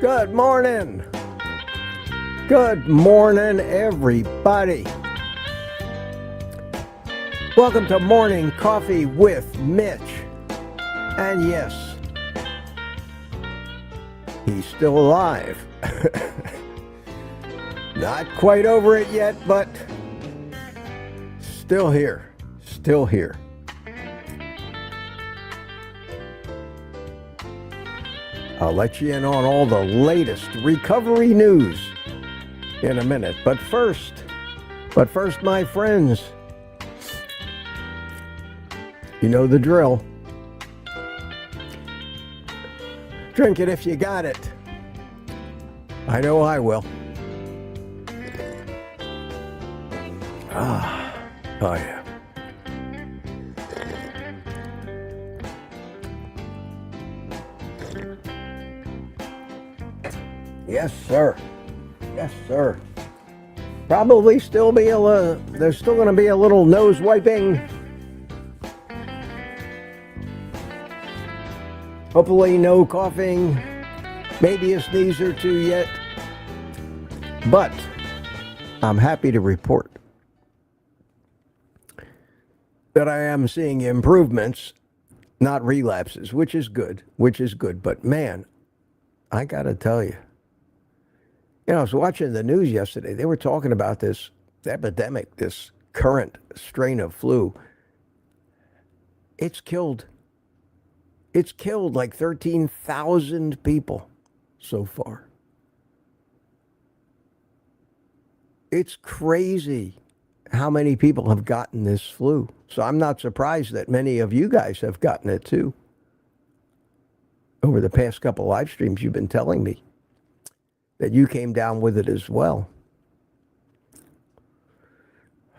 Good morning. Good morning, everybody. Welcome to Morning Coffee with Mitch. And yes, he's still alive. Not quite over it yet, but still here. Still here. I'll let you in on all the latest recovery news in a minute. But first, my friends, you know the drill. Drink it if you got it. I know I will. Oh yeah. Yes, sir. Yes, sir. Probably still be there's still going to be a little nose wiping. Hopefully no coughing, maybe a sneeze or two yet. But I'm happy to report that I am seeing improvements, not relapses, which is good. But man, I got to tell you, I was watching the news yesterday. They were talking about this epidemic, this current strain of flu. It's killed like 13,000 people so far. It's crazy how many people have gotten this flu. So I'm not surprised that many of you guys have gotten it too. Over the past couple live streams, you've been telling me that you came down with it as well.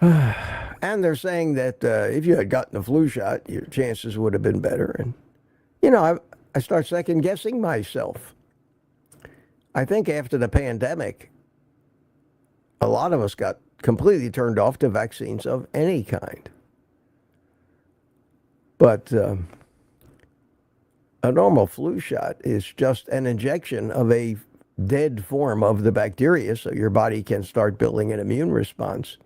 And they're saying that if you had gotten the flu shot, your chances would have been better. And, I start second guessing myself. I think after the pandemic, a lot of us got completely turned off to vaccines of any kind. But a normal flu shot is just an injection of a dead form of the bacteria so your body can start building an immune response.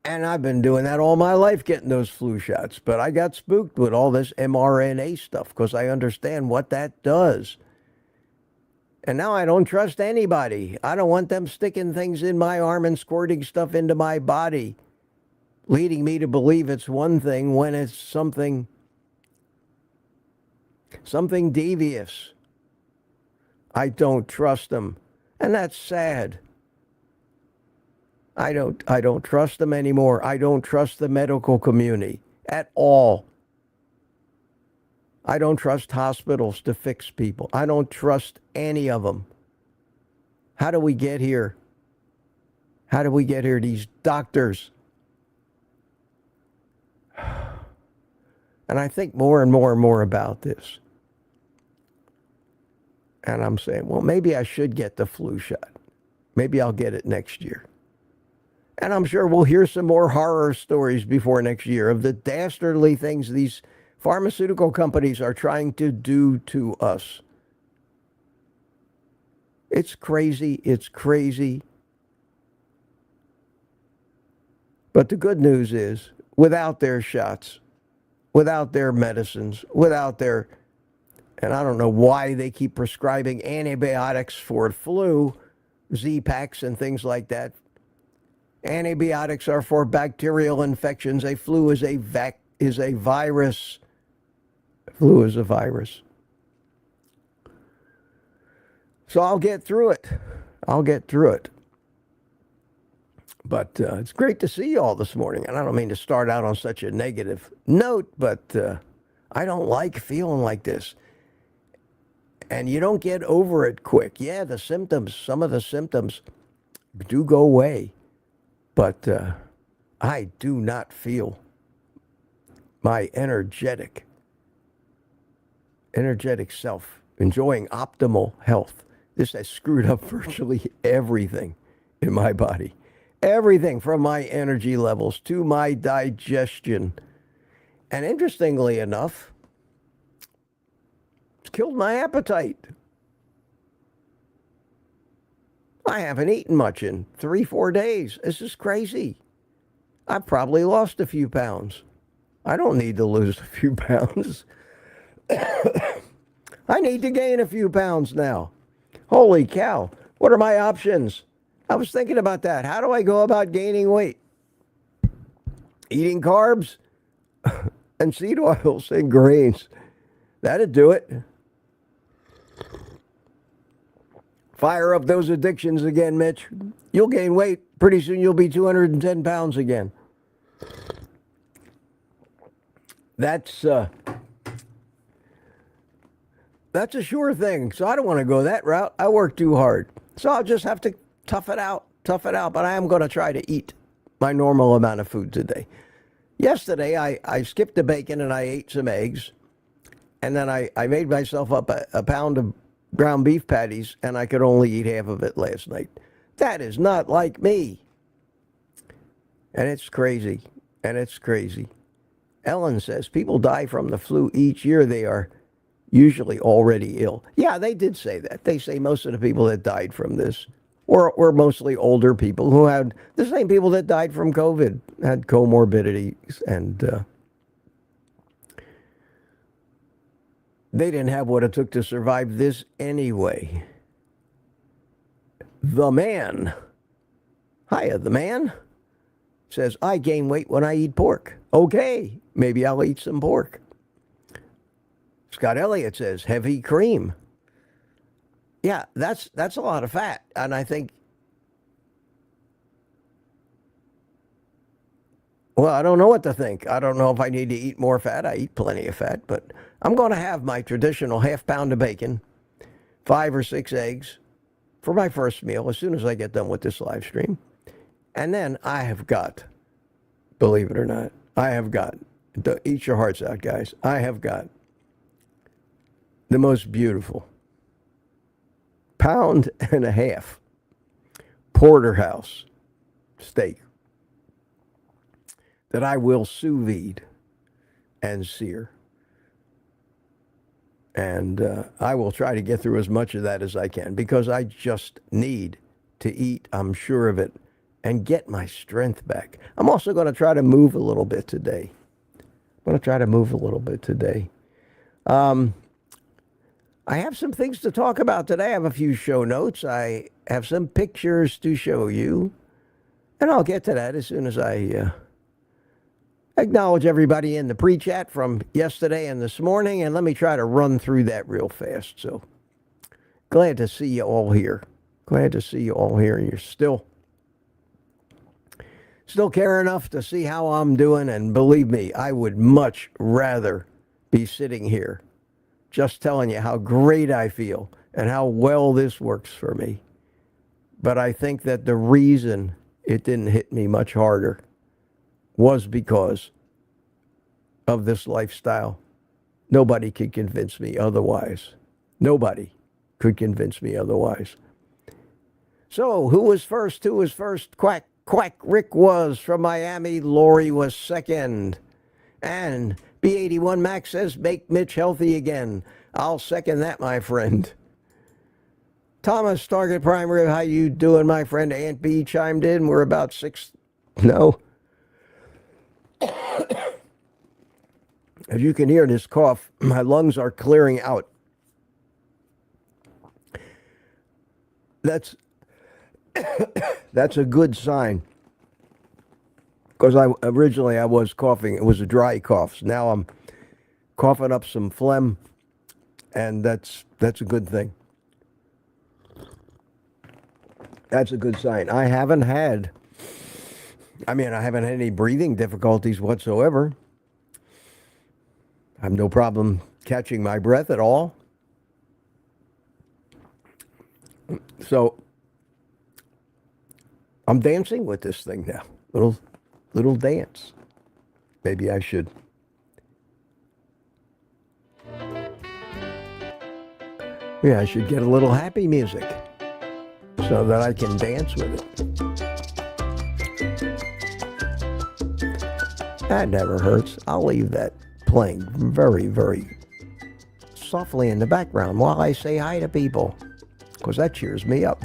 And I've been doing that all my life, getting those flu shots. But I got spooked with all this mRNA stuff because I understand what that does. And now I don't trust anybody. I don't want them sticking things in my arm and squirting stuff into my body, leading me to believe it's one thing when it's something devious. I don't trust them. And that's sad. I don't trust them anymore. I don't trust the medical community at all. I don't trust hospitals to fix people. I don't trust any of them. How do we get here? How do we get here? These doctors. And I think more and more and more about this. And I'm saying, well, maybe I should get the flu shot. Maybe I'll get it next year. And I'm sure we'll hear some more horror stories before next year of the dastardly things these pharmaceutical companies are trying to do to us. It's crazy. It's crazy. But the good news is, without their shots, without their medicines, without their... And I don't know why they keep prescribing antibiotics for flu, Z-Paks and things like that. Antibiotics are for bacterial infections. A flu is a virus. Flu is a virus. So I'll get through it. But it's great to see you all this morning. And I don't mean to start out on such a negative note, but I don't like feeling like this. And you don't get over it quick. Yeah, some of the symptoms do go away. But I do not feel my energetic self enjoying optimal health. This has screwed up virtually everything in my body. Everything from my energy levels to my digestion. And interestingly enough, It's killed my appetite. I haven't eaten much in 3-4 days. This is crazy. I've probably lost a few pounds. I don't need to lose a few pounds. I need to gain a few pounds now. Holy cow. What are my options? I was thinking about that. How do I go about gaining weight? Eating carbs and seed oils and grains. That'd do it. Fire up those addictions again, Mitch. You'll gain weight. Pretty soon you'll be 210 pounds again. That's a sure thing. So I don't want to go that route. I work too hard. So I'll just have to tough it out. But I am going to try to eat my normal amount of food today. Yesterday, I skipped the bacon and I ate some eggs. And then I made myself up a pound of ground beef patties, and I could only eat half of it last night. That is not like me. And it's crazy. Ellen says people die from the flu each year. They are usually already ill. Yeah, they did say that. They say most of the people that died from this were mostly older people who had the same people that died from COVID, had comorbidities, and they didn't have what it took to survive this anyway. The man, hiya, the man, says, I gain weight when I eat pork. Okay, maybe I'll eat some pork. Scott Elliott says, heavy cream. Yeah, that's a lot of fat. And I think, well, I don't know what to think. I don't know if I need to eat more fat. I eat plenty of fat, but I'm going to have my traditional half pound of bacon, 5 or 6 eggs for my first meal as soon as I get done with this live stream. And then I have got, believe it or not, eat your hearts out, guys. I have got the most beautiful pound and a half porterhouse steak that I will sous vide and sear. And I will try to get through as much of that as I can because I just need to eat, I'm sure of it, and get my strength back. I'm also going to try to move a little bit today. I have some things to talk about today. I have a few show notes. I have some pictures to show you. And I'll get to that as soon as I acknowledge everybody in the pre-chat from yesterday and this morning. And let me try to run through that real fast. So glad to see you all here. And you're still care enough to see how I'm doing. And believe me, I would much rather be sitting here just telling you how great I feel and how well this works for me. But I think that the reason it didn't hit me much harder was because of this lifestyle. Nobody could convince me otherwise. So, who was first? Quack, Rick was from Miami. Lori was second. And B81 Max says, make Mitch healthy again. I'll second that, my friend. Thomas, Target Prime Rib, how you doing, my friend? Aunt B chimed in. We're about 6. No. As you can hear this cough, my lungs are clearing out. That's a good sign. Because originally I was coughing. It was a dry cough. So now I'm coughing up some phlegm, and that's a good thing. That's a good sign. I haven't had any breathing difficulties whatsoever. I have no problem catching my breath at all. So I'm dancing with this thing now. Little dance. Maybe I should. Yeah, I should get a little happy music so that I can dance with it. That never hurts. I'll leave that playing very, very softly in the background while I say hi to people, because that cheers me up.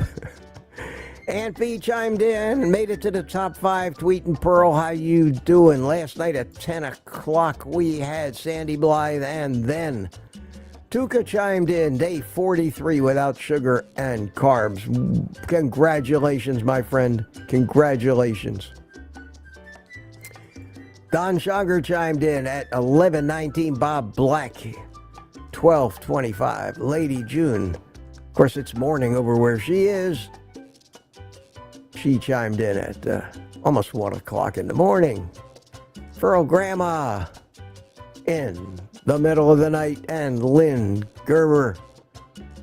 Aunt B chimed in and made it to the top 5. Tweeting, Pearl, how you doing? Last night at 10 o'clock, we had Sandy Blythe, and then Tuka chimed in, day 43 without sugar and carbs. Congratulations, my friend. Congratulations. Don Schauger chimed in at 11:19. Bob Black, 12:25. Lady June, of course, it's morning over where she is. She chimed in at almost 1 o'clock in the morning. Furl Grandma in the middle of the night. And Lynn Gerber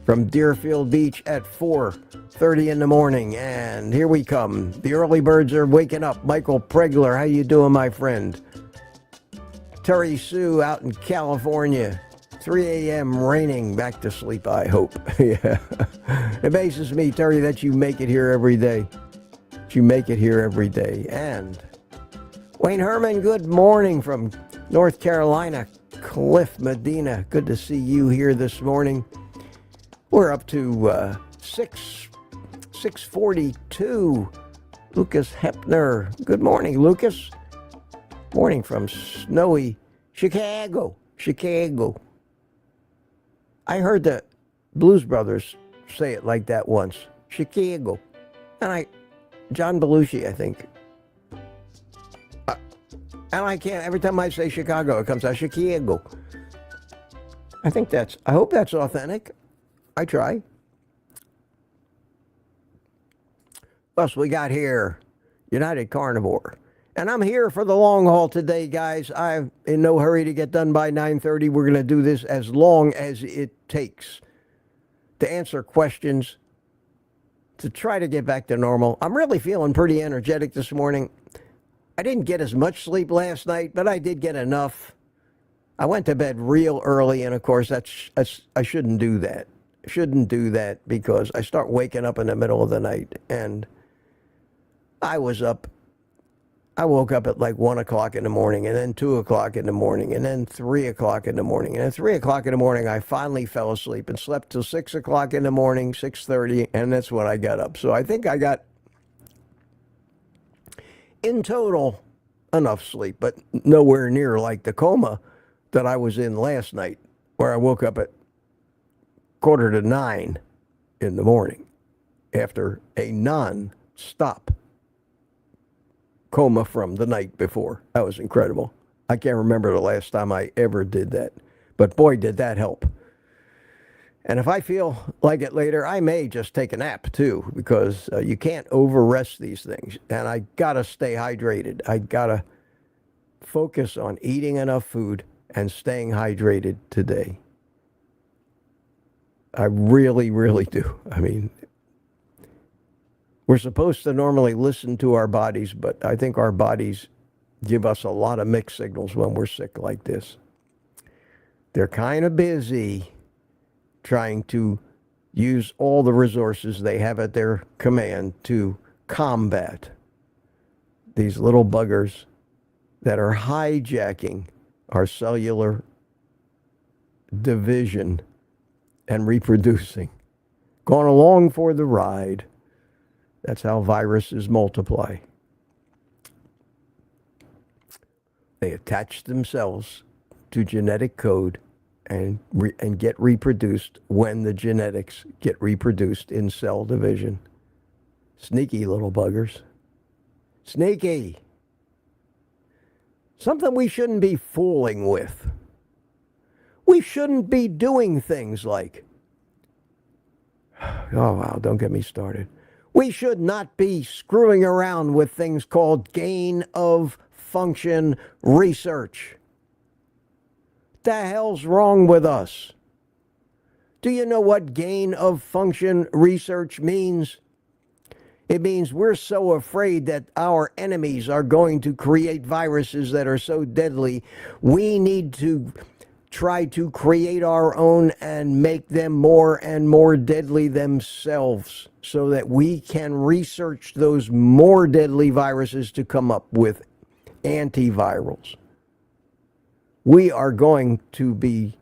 from Deerfield Beach at 4:30 in the morning. And here we come. The early birds are waking up. Michael Pregler, how you doing, my friend? Terry Sue out in California. 3 a.m. raining. Back to sleep, I hope. Yeah. It amazes me, Terry, that you make it here every day. You make it here every day. And Wayne Herman, good morning from North Carolina. Cliff Medina, good to see you here this morning. We're up to 642. Lucas Hepner, good morning, Lucas. Morning from snowy Chicago. I heard the Blues Brothers say it like that once. Chicago. And John Belushi, I think. And I can't, every time I say Chicago, it comes out Chicago. I hope that's authentic. I try. What else we got here? United Carnivore. And I'm here for the long haul today, guys. I'm in no hurry to get done by 9:30. We're going to do this as long as it takes to answer questions, to try to get back to normal. I'm really feeling pretty energetic this morning. I didn't get as much sleep last night, but I did get enough. I went to bed real early, and of course, I shouldn't do that. Shouldn't do that because I start waking up in the middle of the night, and I woke up at like 1 o'clock in the morning, and then 2 o'clock in the morning, and then 3 o'clock in the morning. And at 3 o'clock in the morning, I finally fell asleep and slept till 6 o'clock in the morning, 6:30, and that's when I got up. So I think I got, in total, enough sleep, but nowhere near like the coma that I was in last night, where I woke up at 8:45 in the morning after a non-stop coma from the night before. That was incredible. I can't remember the last time I ever did that, but boy, did that help. And if I feel like it later, I may just take a nap too, because you can't over-rest these things. And I gotta stay hydrated. I gotta focus on eating enough food and staying hydrated today. I really, really do. I mean, we're supposed to normally listen to our bodies, but I think our bodies give us a lot of mixed signals when we're sick like this. They're kind of busy trying to use all the resources they have at their command to combat these little buggers that are hijacking our cellular division and reproducing. Going along for the ride. That's how viruses multiply. They attach themselves to genetic code and get reproduced when the genetics get reproduced in cell division. Sneaky little buggers. Sneaky. Something we shouldn't be fooling with. We shouldn't be doing things like, oh wow, don't get me started. We should not be screwing around with things called gain of function research. The hell's wrong with us? Do you know what gain of function research means? It means we're so afraid that our enemies are going to create viruses that are so deadly, we need to try to create our own and make them more and more deadly themselves so that we can research those more deadly viruses to come up with antivirals. We are going to be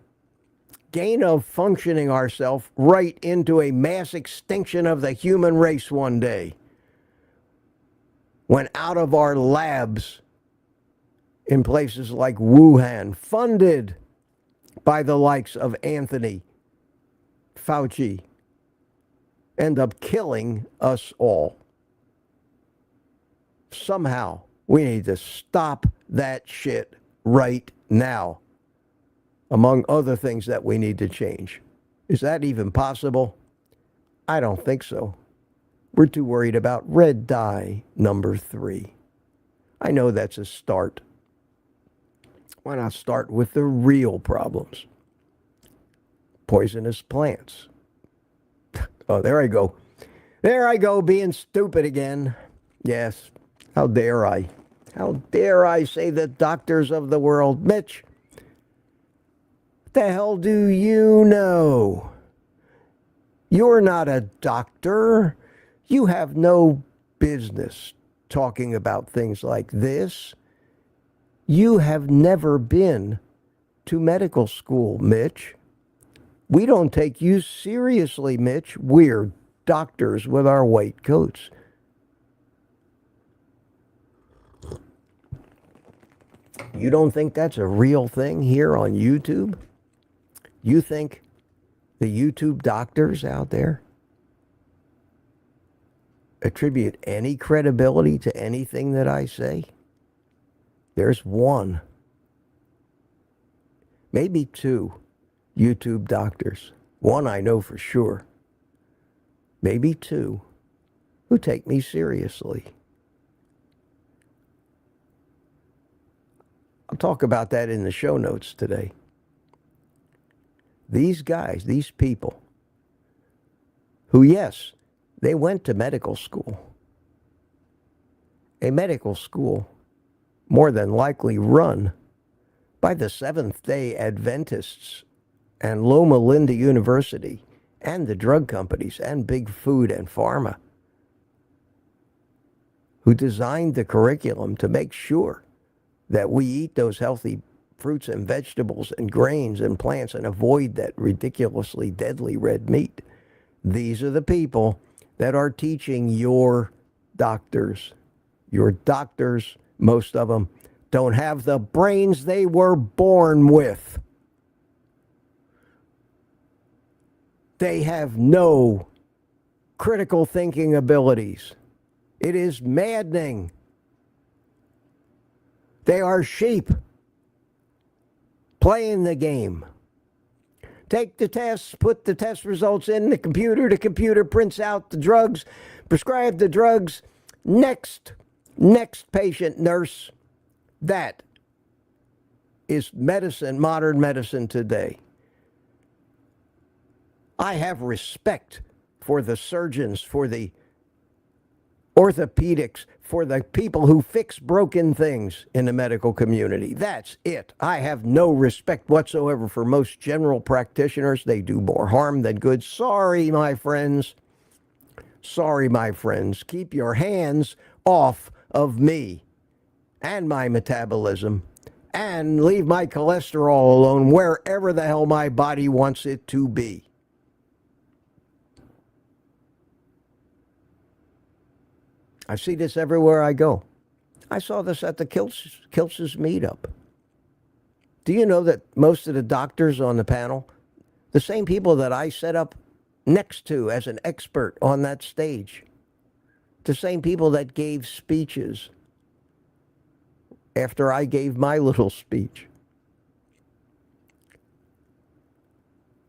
gain of functioning ourselves right into a mass extinction of the human race one day, when out of our labs in places like Wuhan, funded by the likes of Anthony Fauci, end up killing us all. Somehow, we need to stop that shit right now, among other things that we need to change. Is that even possible? I don't think so. We're too worried about red dye number 3. I know that's a start. Why not start with the real problems? Poisonous plants. Oh, there I go. There I go, being stupid again. Yes, how dare I? How dare I say the doctors of the world? Mitch, what the hell do you know? You're not a doctor. You have no business talking about things like this. You have never been to medical school, Mitch. We don't take you seriously, Mitch. We're doctors with our white coats. You don't think that's a real thing here on YouTube? You think the YouTube doctors out there attribute any credibility to anything that I say? There's one, maybe 2 YouTube doctors. One I know for sure. Maybe 2 who take me seriously. I'll talk about that in the show notes today. These guys, these people, who, yes, they went to medical school. A medical school more than likely run by the Seventh-day Adventists and Loma Linda University and the drug companies and big food and pharma, who designed the curriculum to make sure that we eat those healthy fruits and vegetables and grains and plants and avoid that ridiculously deadly red meat. These are the people that are teaching your doctors. Your doctors, most of them, don't have the brains they were born with. They have no critical thinking abilities. It is maddening. They are sheep playing the game. Take the tests, put the test results in the computer prints out the drugs, prescribe the drugs. Next patient, nurse. That is medicine, modern medicine today. I have respect for the surgeons, for the orthopedics, for the people who fix broken things in the medical community. That's it. I have no respect whatsoever for most general practitioners. They do more harm than good. Sorry, my friends. Sorry, my friends. Keep your hands off of me and my metabolism, and leave my cholesterol alone wherever the hell my body wants it to be. I see this everywhere I go. I saw this at the Kiltz's meetup. Do you know that most of the doctors on the panel, the same people that I set up next to as an expert on that stage, the same people that gave speeches after I gave my little speech,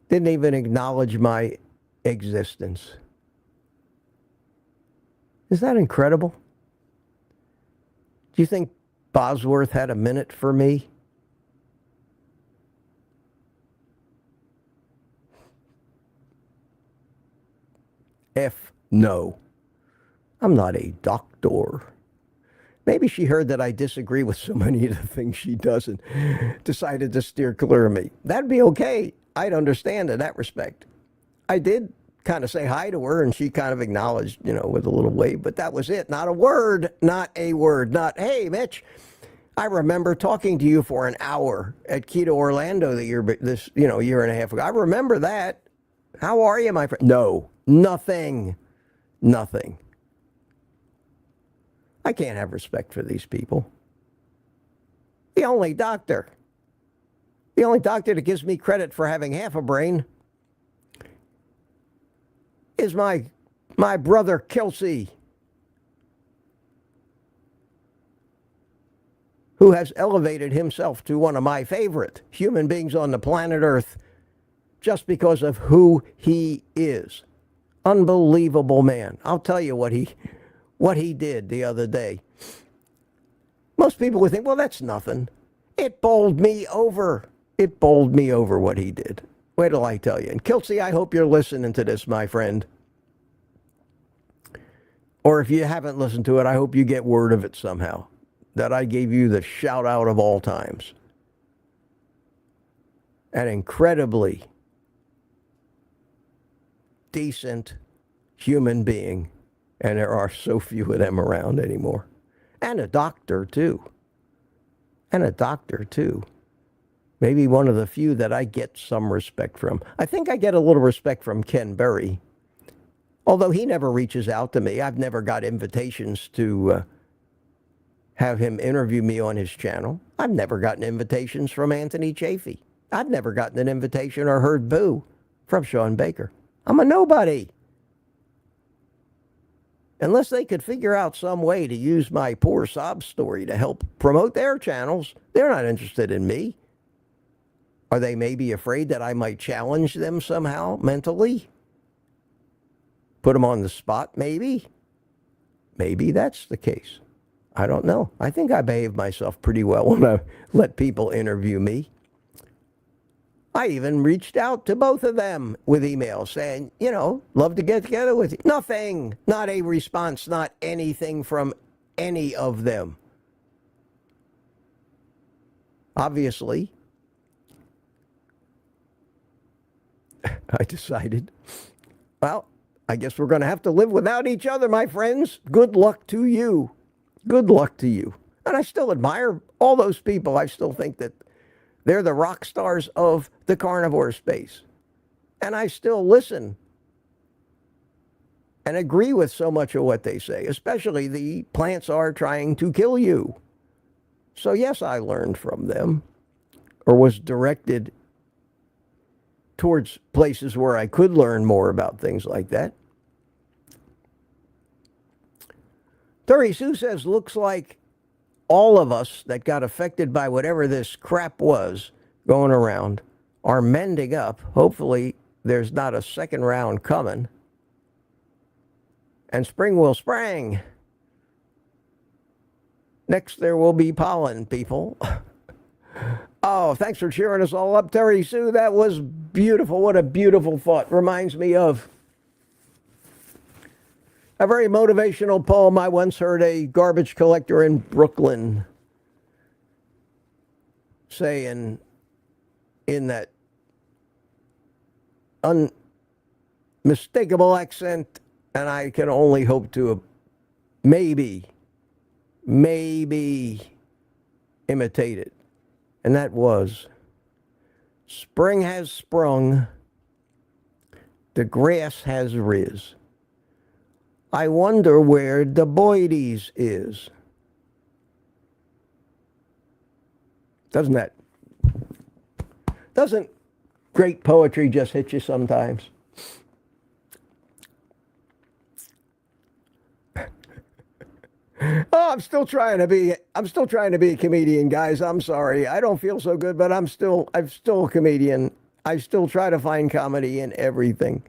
didn't even acknowledge my existence. Is that incredible? Do you think Bosworth had a minute for me? No. I'm not a doctor. Maybe she heard that I disagree with so many of the things she does and decided to steer clear of me. That'd be okay. I'd understand in that respect. I did kind of say hi to her, and she kind of acknowledged, with a little wave, but that was it. Not a word, not, hey, Mitch, I remember talking to you for an hour at Keto Orlando year and a half ago. I remember that. How are you, my friend? No, nothing. Nothing. I can't have respect for these people. The only doctor that gives me credit for having half a brain is my brother Kelsey, who has elevated himself to one of my favorite human beings on the planet Earth just because of who he is. Unbelievable man. I'll tell you what he did the other day. Most people would think, well, that's nothing. It bowled me over. It bowled me over what he did. Wait till I tell you. And Kelsey, I hope you're listening to this, my friend. Or if you haven't listened to it, I hope you get word of it somehow, that I gave you the shout out of all times. An incredibly decent human being, and there are so few of them around anymore. And a doctor, too. Maybe one of the few that I get some respect from. I think I get a little respect from Ken Berry, although he never reaches out to me. I've never got invitations to have him interview me on his channel. I've never gotten invitations from Anthony Chafee. I've never gotten an invitation or heard boo from Sean Baker. I'm a nobody. Unless they could figure out some way to use my poor sob story to help promote their channels, they're not interested in me. Are they maybe afraid that I might challenge them somehow mentally? Put them on the spot, maybe? Maybe that's the case. I don't know. I think I behave myself pretty well when I let people interview me. I even reached out to both of them with emails saying, love to get together with you. Nothing, not a response, not anything from any of them. Obviously, I decided, well, I guess we're going to have to live without each other, my friends. Good luck to you. Good luck to you. And I still admire all those people. I still think that they're the rock stars of the carnivore space. And I still listen and agree with so much of what they say, especially the plants are trying to kill you. So yes, I learned from them, or was directed towards places where I could learn more about things like that. Terry Sue says, looks like all of us that got affected by whatever this crap was going around are mending up. Hopefully there's not a second round coming. And spring will spring. Next there will be pollen, people. Oh, thanks for cheering us all up, Terry Sue. That was beautiful. What a beautiful thought. Reminds me of a very motivational poem I once heard a garbage collector in Brooklyn say in that unmistakable accent, and I can only hope to maybe imitate it. And that was, spring has sprung, the grass has riz. I wonder where the Boides is. Doesn't great poetry just hit you sometimes? Oh, I'm still trying to be a comedian, guys. I'm sorry. I don't feel so good, but I'm still a comedian. I still try to find comedy in everything.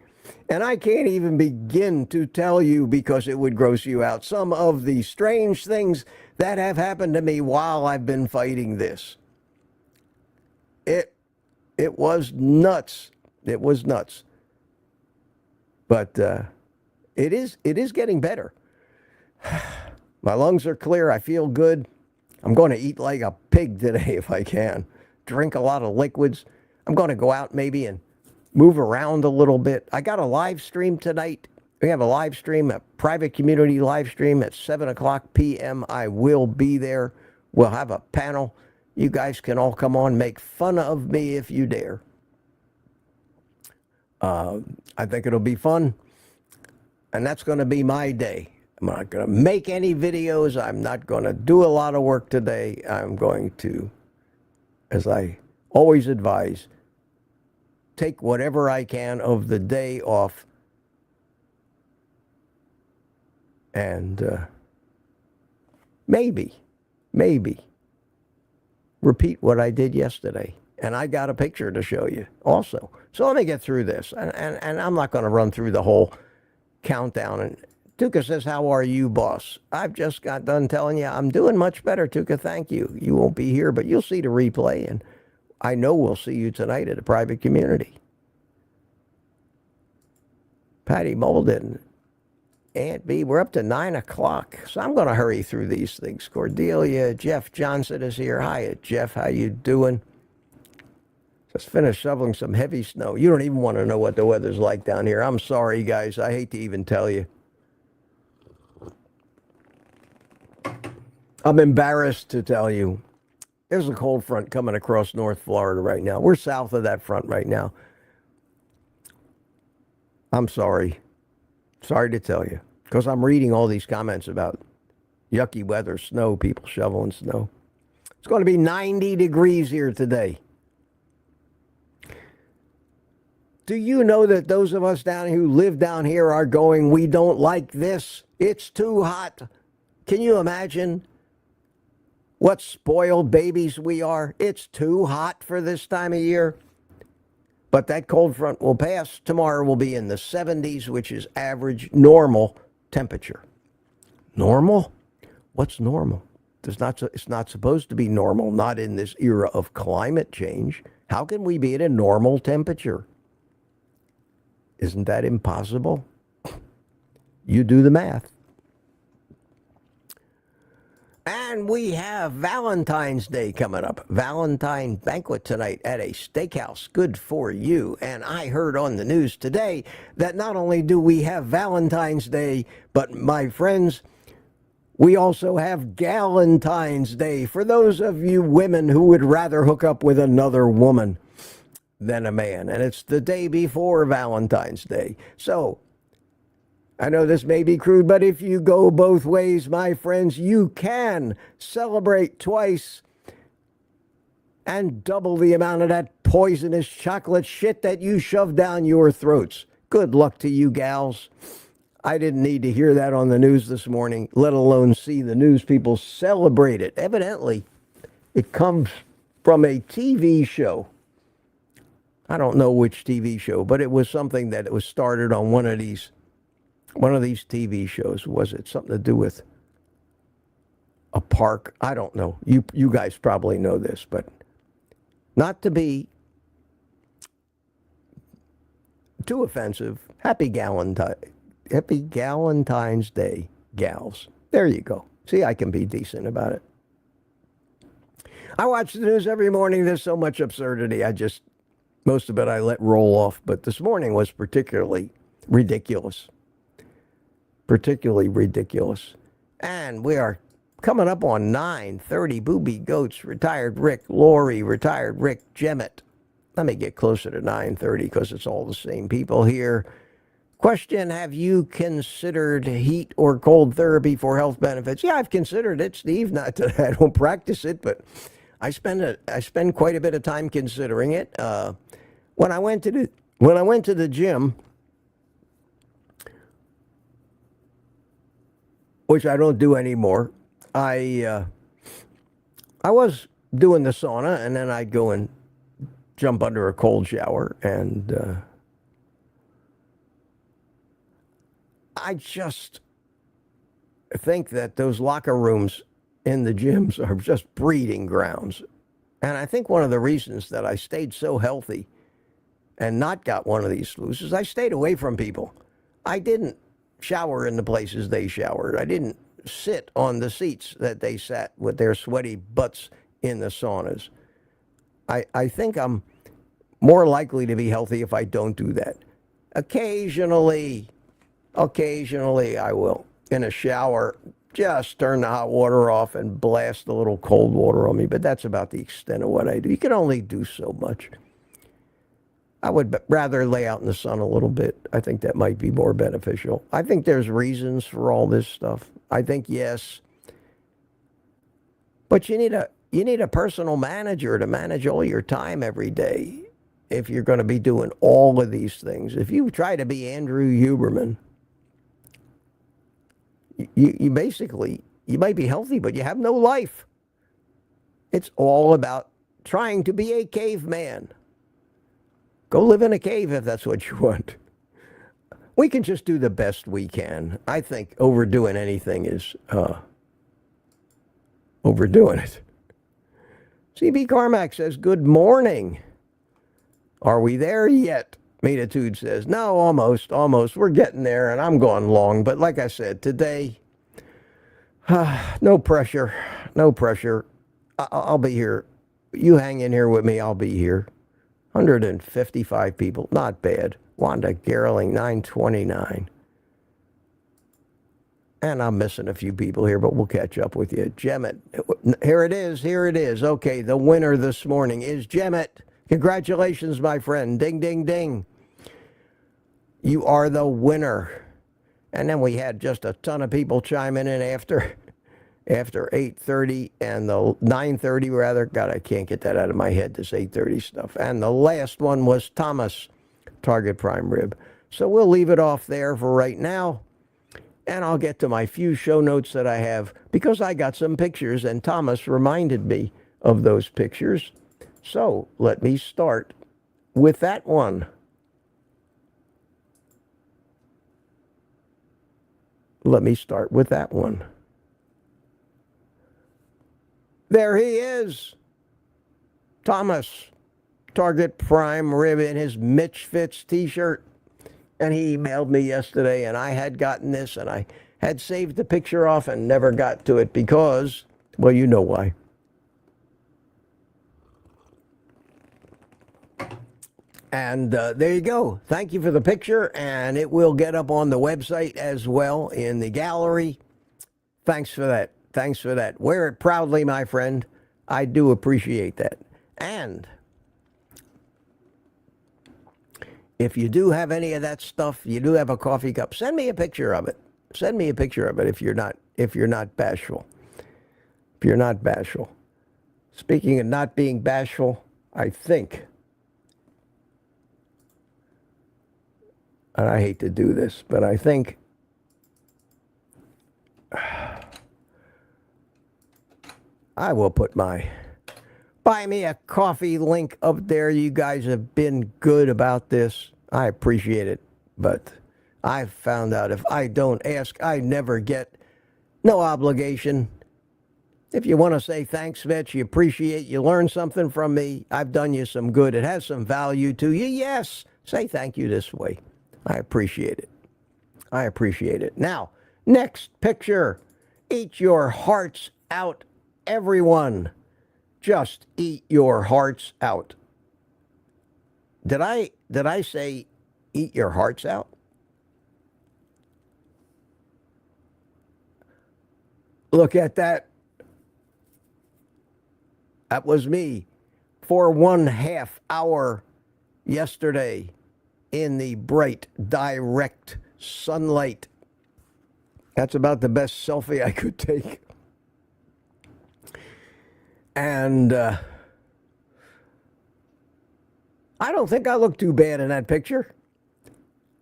And I can't even begin to tell you, because it would gross you out, some of the strange things that have happened to me while I've been fighting this. It was nuts. It was nuts. But it is getting better. My lungs are clear. I feel good. I'm going to eat like a pig today if I can. Drink a lot of liquids. I'm going to go out maybe and move around a little bit. I got a live stream tonight. We have a live stream, a private community live stream at 7 o'clock p.m. I will be there We'll have a panel. You guys can all come on, make fun of me if you dare. I think it'll be fun. And that's going to be my day. I'm not going to make any videos. I'm not going to do a lot of work today. I'm going to, as I always advise, take whatever I can of the day off and maybe repeat what I did yesterday. And I got a picture to show you also. So let me get through this. And I'm not going to run through the whole countdown. And Tuka says, how are you, boss? I've just got done telling you I'm doing much better, Tuka. Thank you. You won't be here, but you'll see the replay. And I know we'll see you tonight at a private community. Patty Molden, Aunt B, we're up to 9 o'clock. So I'm going to hurry through these things. Cordelia, Jeff Johnson is here. Hi, Jeff. How you doing? Just finished shoveling some heavy snow. You don't even want to know what the weather's like down here. I'm sorry, guys. I hate to even tell you. I'm embarrassed to tell you. There's a cold front coming across North Florida right now. We're south of that front right now. I'm sorry. Sorry to tell you. Because I'm reading all these comments about yucky weather, snow, people shoveling snow. It's going to be 90 degrees here today. Do you know that those of us down here who live down here are going, we don't like this? It's too hot. Can you imagine what spoiled babies we are? It's too hot for this time of year. But that cold front will pass. Tomorrow will be in the 70s, which is average normal temperature. Normal? What's normal? It's not supposed to be normal, not in this era of climate change. How can we be at a normal temperature? Isn't that impossible? You do the math. And we have Valentine's Day coming up. Valentine banquet tonight at a steakhouse. Good for you. And I heard on the news today that not only do we have Valentine's Day, but my friends, we also have Galentine's Day for those of you women who would rather hook up with another woman than a man. And it's the day before Valentine's Day. So I know this may be crude, but if you go both ways, my friends, you can celebrate twice and double the amount of that poisonous chocolate shit that you shove down your throats. Good luck to you gals. I didn't need to hear that on the news this morning, let alone see the news people celebrate it. Evidently, it comes from a TV show. I don't know which TV show, but it was something that was started on one of these TV shows. Was it something to do with a park? I don't know. You guys probably know this, but not to be too offensive. Happy Galentine's Day, gals. There you go. See, I can be decent about it. I watch the news every morning. There's so much absurdity. Most of it I let roll off, but this morning was particularly ridiculous. And we are coming up on 9:30. Booby Goats, retired Rick, Lori, retired Rick, Jemmett. Let me get closer to 9:30 because it's all the same people here. Question, have you considered heat or cold therapy for health benefits? Yeah, I've considered it, Steve. Not that I don't practice it, but I spend quite a bit of time considering it. When I went to the gym, which I don't do anymore, I was doing the sauna, and then I'd go and jump under a cold shower, and I just think that those locker rooms in the gyms are just breeding grounds. And I think one of the reasons that I stayed so healthy and not got one of these flus is I stayed away from people. I didn't shower in the places they showered. I didn't sit on the seats that they sat with their sweaty butts in the saunas. I think I'm more likely to be healthy if I don't do that. Occasionally I will, in a shower, just turn the hot water off and blast a little cold water on me. But that's about the extent of what I do. You can only do so much. I would rather lay out in the sun a little bit. I think that might be more beneficial. I think there's reasons for all this stuff. I think, yes. But you need a personal manager to manage all your time every day if you're going to be doing all of these things. If you try to be Andrew Huberman, you basically, you might be healthy, but you have no life. It's all about trying to be a caveman. Go live in a cave if that's what you want. We can just do the best we can. I think overdoing anything is overdoing it. CB Carmack says, good morning. Are we there yet? Metitude says, no, almost. We're getting there, and I'm going long. But like I said, today, no pressure. I'll be here. You hang in here with me. I'll be here. 155 people. Not bad. Wanda Gerling, 929. And I'm missing a few people here, but we'll catch up with you. Jemmet. Here it is. Okay, the winner this morning is Jemmet. Congratulations, my friend. Ding, ding, ding. You are the winner. And then we had just a ton of people chiming in after 8:30 and the 9:30 rather. God, I can't get that out of my head, this 8:30 stuff. And the last one was Thomas, Target Prime Rib. So we'll leave it off there for right now. And I'll get to my few show notes that I have because I got some pictures and Thomas reminded me of those pictures. So let me start with that one. There he is. Thomas, Target Prime Rib in his Mitch Fits t-shirt. And he emailed me yesterday, and I had gotten this, and I had saved the picture off and never got to it because, well, you know why. And there you go. Thank you for the picture, and it will get up on the website as well in the gallery. Thanks for that. Wear it proudly, my friend. I do appreciate that. And if you do have any of that stuff, you do have a coffee cup, send me a picture of it. If you're not bashful. Speaking of not being bashful, I think, and I hate to do this, but I think I will put my buy me a coffee link up there. You guys have been good about this. I appreciate it. But I've found out if I don't ask, I never get. No obligation. If you want to say thanks, Mitch, you appreciate, you learn something from me, I've done you some good, it has some value to you, yes, say thank you this way. I appreciate it. Now, next picture. Eat your hearts out, everyone. Just eat your hearts out. Did I say eat your hearts out? Look at that. That was me for 1/2 hour yesterday in the bright, direct sunlight. That's about the best selfie I could take. And I don't think I look too bad in that picture.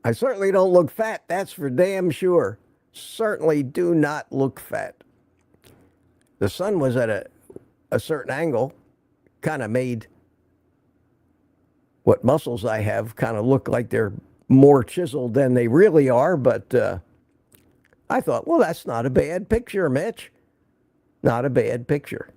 I certainly don't look fat, that's for damn sure. Certainly do not look fat. The sun was at a certain angle, kind of made what muscles I have kind of look like they're more chiseled than they really are, but I thought, well, that's not a bad picture, Mitch. Not a bad picture.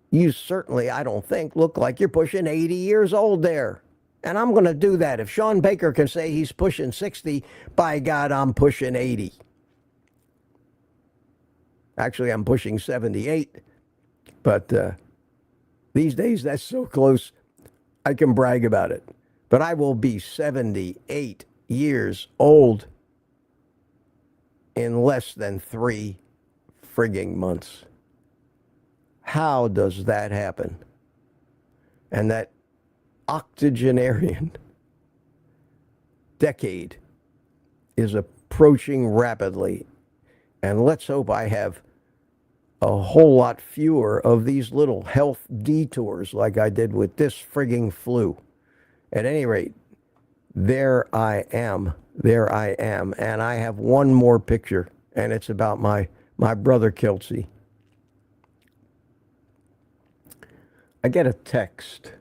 You certainly, I don't think, look like you're pushing 80 years old there. And I'm going to do that. If Sean Baker can say he's pushing 60, by God, I'm pushing 80. Actually, I'm pushing 78. But these days, that's so close, I can brag about it. But I will be 78 years old. in less than 3 frigging months. How does that happen? And that octogenarian decade is approaching rapidly. And let's hope I have a whole lot fewer of these little health detours like I did with this frigging flu. At any rate, there I am. And I have one more picture, and it's about my brother Kelsey. I get a text.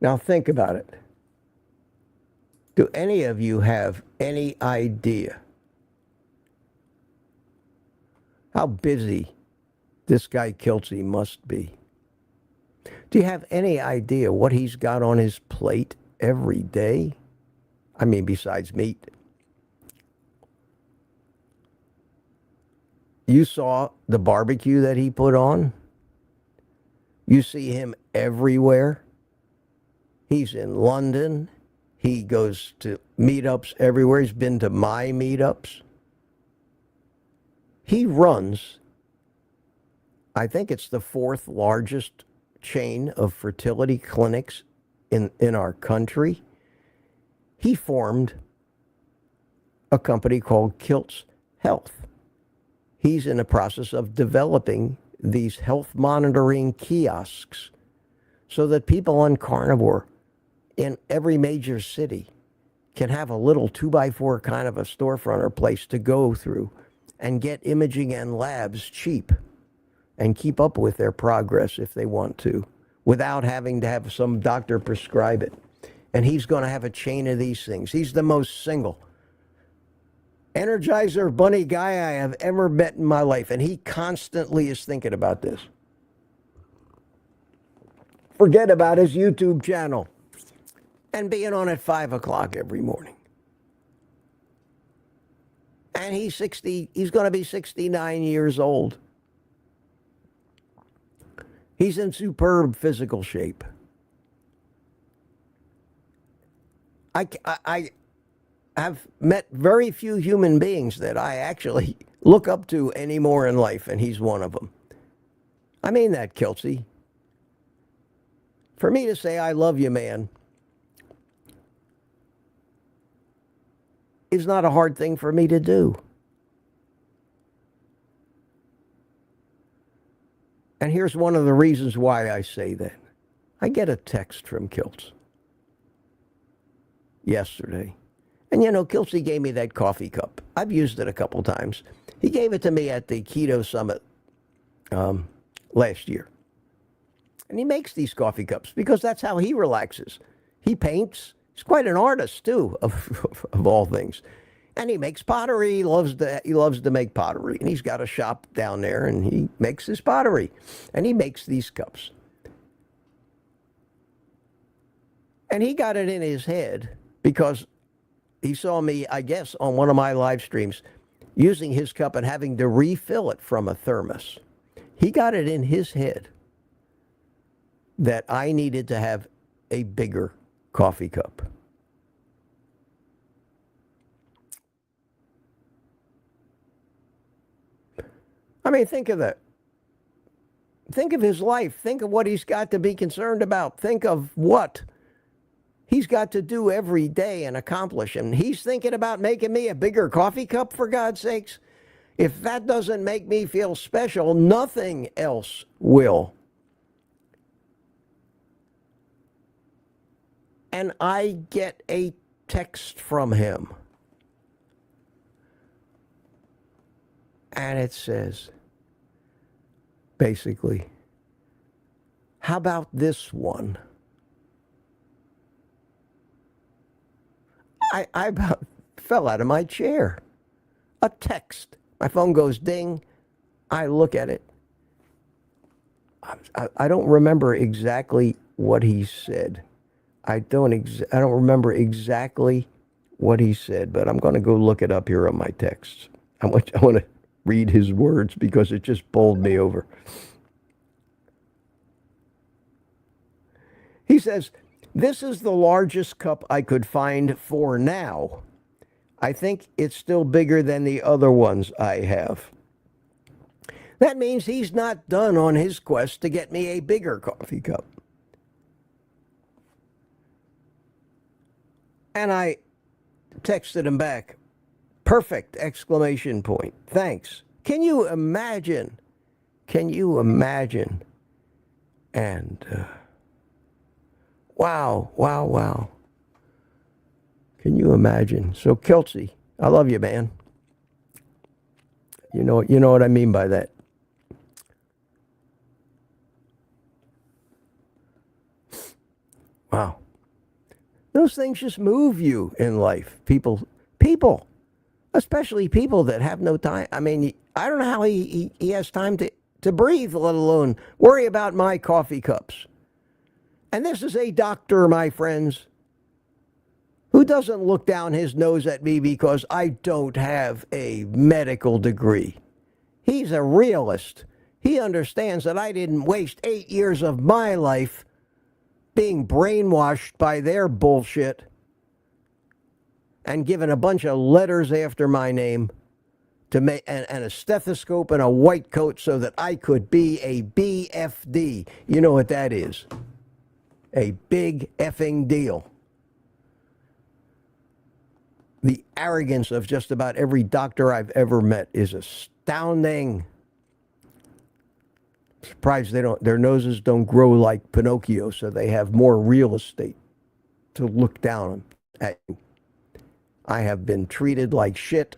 Now think about it. Do any of you have any idea how busy this guy Kelsey must be? Do you have any idea what he's got on his plate every day? I mean, besides meat. You saw the barbecue that he put on? You see him everywhere. He's in London. He goes to meetups everywhere. He's been to my meetups. He runs, I think it's the 4th largest chain of fertility clinics in our country. He formed a company called Kilt's Health. He's in the process of developing these health monitoring kiosks so that people on carnivore in every major city can have a little 2x4 kind of a storefront or place to go through and get imaging and labs cheap and keep up with their progress if they want to without having to have some doctor prescribe it. And he's going to have a chain of these things. He's the most single Energizer bunny guy I have ever met in my life, and he constantly is thinking about this. Forget about his YouTube channel and being on at 5 o'clock every morning. And he's going to be 69 years old. He's in superb physical shape. I have met very few human beings that I actually look up to anymore in life, and he's one of them. I mean that, Kelsey. For me to say I love you, man, is not a hard thing for me to do. And here's one of the reasons why I say that. I get a text from Kiltz yesterday. And you know, Kelsey gave me that coffee cup. I've used it a couple times. He gave it to me at the Keto Summit last year. And he makes these coffee cups because that's how he relaxes. He paints. He's quite an artist, too, of all things. And he makes pottery. He loves to make pottery. And he's got a shop down there, and he makes his pottery. And he makes these cups. And he got it in his head because he saw me, I guess, on one of my live streams, using his cup and having to refill it from a thermos. He got it in his head that I needed to have a bigger coffee cup. I mean, think of that. Think of his life. Think of what he's got to be concerned about. Think of what he's got to do every day and accomplish. And he's thinking about making me a bigger coffee cup, for God's sakes. If that doesn't make me feel special, nothing else will. And I get a text from him. And it says, basically, how about this one? I about fell out of my chair. A text. My phone goes ding. I look at it. I don't remember exactly what he said. I don't remember exactly what he said, but I'm going to go look it up here on my texts. I want to read his words because it just bowled me over. He says, "This is the largest cup I could find for now. I think it's still bigger than the other ones I have. That means he's not done on his quest to get me a bigger coffee cup. And I texted him back, perfect, exclamation point. Thanks. Can you imagine? Can you imagine? And wow, wow, wow. Can you imagine? So Kelsey, I love you, man. You know what I mean by that. Wow. Those things just move you in life. People, especially people that have no time. I mean, I don't know how he has time to breathe, let alone worry about my coffee cups. And this is a doctor, my friends, who doesn't look down his nose at me because I don't have a medical degree. He's a realist. He understands that I didn't waste 8 years of my life being brainwashed by their bullshit and given a bunch of letters after my name to make and a stethoscope and a white coat so that I could be a BFD. You know what that is? A big effing deal. The arrogance of just about every doctor I've ever met is astounding. Surprised their noses don't grow like Pinocchio, so they have more real estate to look down at you. I have been treated like shit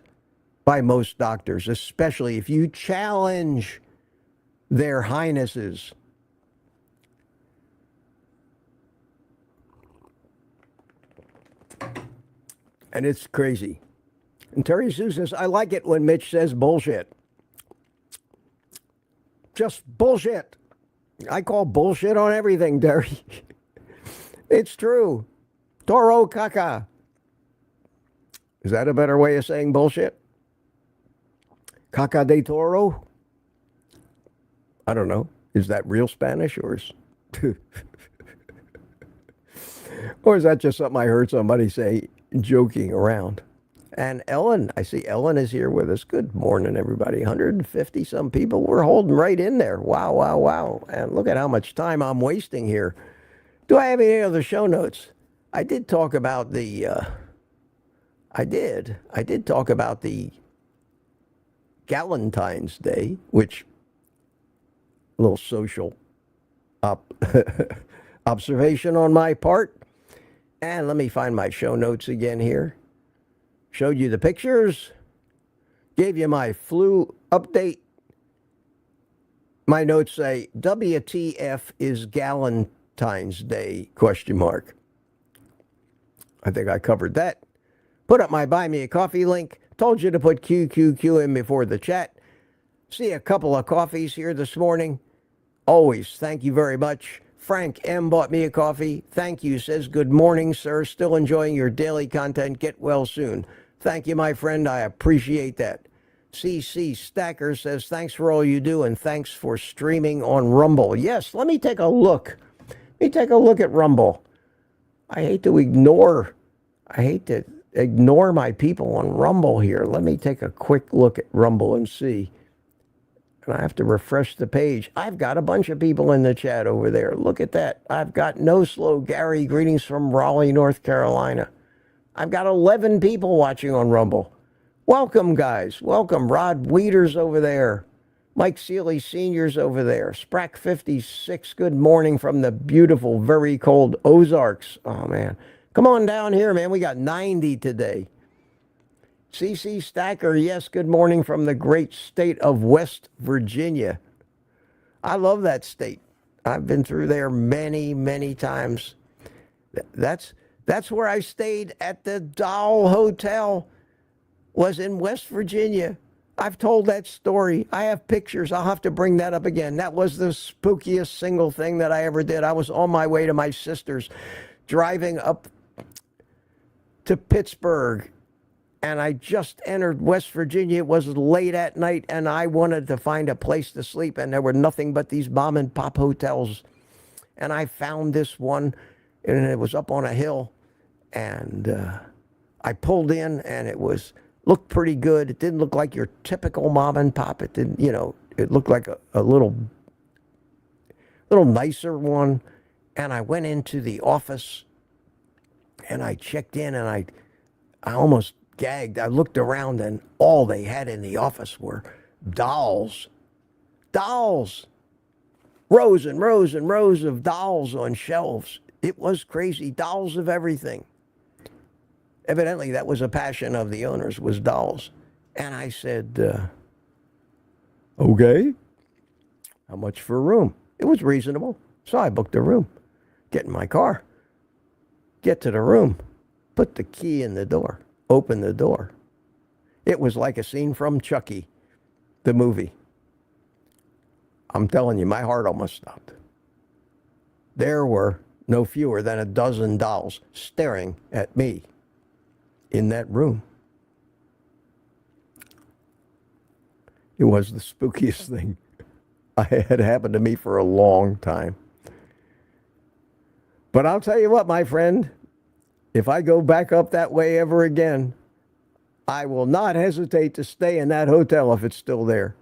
by most doctors, especially if you challenge their highnesses. And it's crazy. And Terry Sue says, I like it when Mitch says bullshit. Just bullshit. I call bullshit on everything, Terry. It's true. Toro caca. Is that a better way of saying bullshit? Caca de toro? I don't know. Is that real Spanish or is... or is that just something I heard somebody say joking around? And Ellen, I see Ellen is here with us. Good morning, everybody. 150 some people. We're holding right in there. Wow, wow, wow. And look at how much time I'm wasting here. Do I have any other show notes? I did talk about the, I did talk about the Galentine's Day, which, a little social observation on my part. And let me find my show notes again here. Showed you the pictures, gave you my flu update. My notes say, WTF is Galentine's Day, ? I think I covered that. Put up my Buy Me a Coffee link. Told you to put QQQ in before the chat. See a couple of coffees here this morning. Always, thank you very much. Frank M. bought me a coffee. Thank you. Says, good morning, sir. Still enjoying your daily content. Get well soon. Thank you, my friend. I appreciate that. CC Stacker says, thanks for all you do and thanks for streaming on Rumble. Yes, let me take a look. Let me take a look at Rumble. I hate to ignore my people on Rumble here. Let me take a quick look at Rumble and see. And I have to refresh the page. I've got a bunch of people in the chat over there. Look at that. I've got No Slow Gary. Greetings from Raleigh, North Carolina. I've got 11 people watching on Rumble. Welcome, guys. Welcome. Rod Weeders over there. Mike Seeley Sr.'s over there. Sprack 56, good morning from the beautiful, very cold Ozarks. Oh, man. Come on down here, man. We got 90 today. CC Stacker, yes, good morning from the great state of West Virginia. I love that state. I've been through there many, many times. That's where I stayed at the Doll Hotel, was in West Virginia. I've told that story. I have pictures. I'll have to bring that up again. That was the spookiest single thing that I ever did. I was on my way to my sister's, driving up to Pittsburgh, and I just entered West Virginia. It was late at night, and I wanted to find a place to sleep, and there were nothing but these mom-and-pop hotels. And I found this one, and it was up on a hill, and I pulled in and it looked pretty good. It didn't look like your typical mom and pop. It didn't, it looked like a little nicer one. And I went into the office and I checked in and I almost gagged. I looked around and all they had in the office were dolls. Dolls. Rows and rows and rows of dolls on shelves. It was crazy. Dolls of everything. Evidently, that was a passion of the owners, was dolls. And I said, okay, how much for a room? It was reasonable. So I booked a room. Get in my car. Get to the room. Put the key in the door. Open the door. It was like a scene from Chucky, the movie. I'm telling you, my heart almost stopped. There were no fewer than a dozen dolls staring at me in that room. It was the spookiest thing I had happened to me for a long time. But I'll tell you what, my friend, if I go back up that way ever again, I will not hesitate to stay in that hotel if it's still there.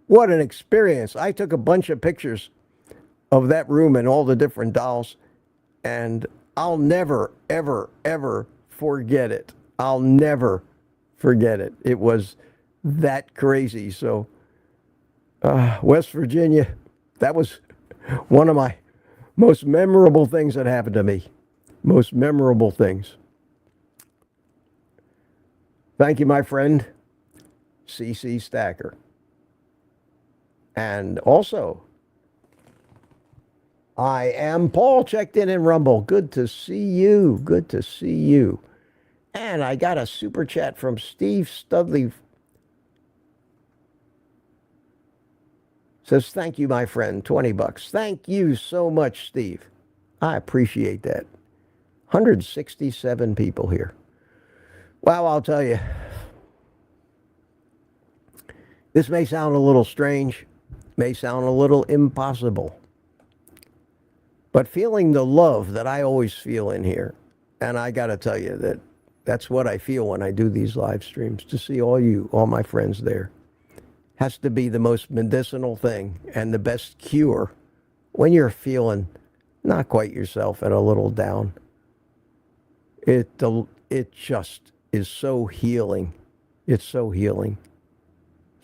What an experience. I took a bunch of pictures of that room and all the different dolls, and I'll never, ever, ever forget it. I'll never forget it. It was that crazy. So, West Virginia, that was one of my most memorable things that happened to me. Most memorable things. Thank you, my friend, C.C. Stacker. And also, I am Paul, checked in Rumble. Good to see you. Good to see you. And I got a super chat from Steve Studley. Says, thank you, my friend, $20. Thank you so much, Steve. I appreciate that. 167 people here. Well, I'll tell you, this may sound a little strange, may sound a little impossible, but feeling the love that I always feel in here, and I got to tell you that's what I feel when I do these live streams, to see all my friends there, has to be the most medicinal thing and the best cure when you're feeling not quite yourself and a little down. It just is so healing. It's so healing.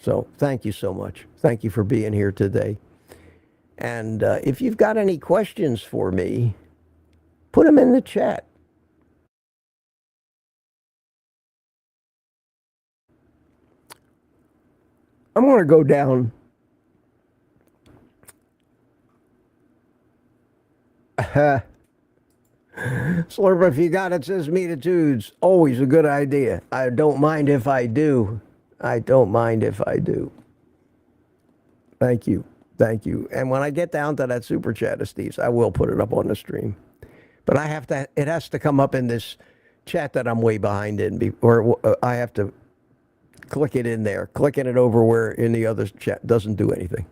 So thank you so much. Thank you for being here today. And if you've got any questions for me, put them in the chat. I'm going to go down. Slurp, if you got it, says meatitudes. Always a good idea. I don't mind if I do. I don't mind if I do. Thank you. Thank you. And when I get down to that super chat of Steve's, I will put it up on the stream. But it has to come up in this chat that I'm way behind in, or I have to click it in there. Clicking it over where in the other chat doesn't do anything.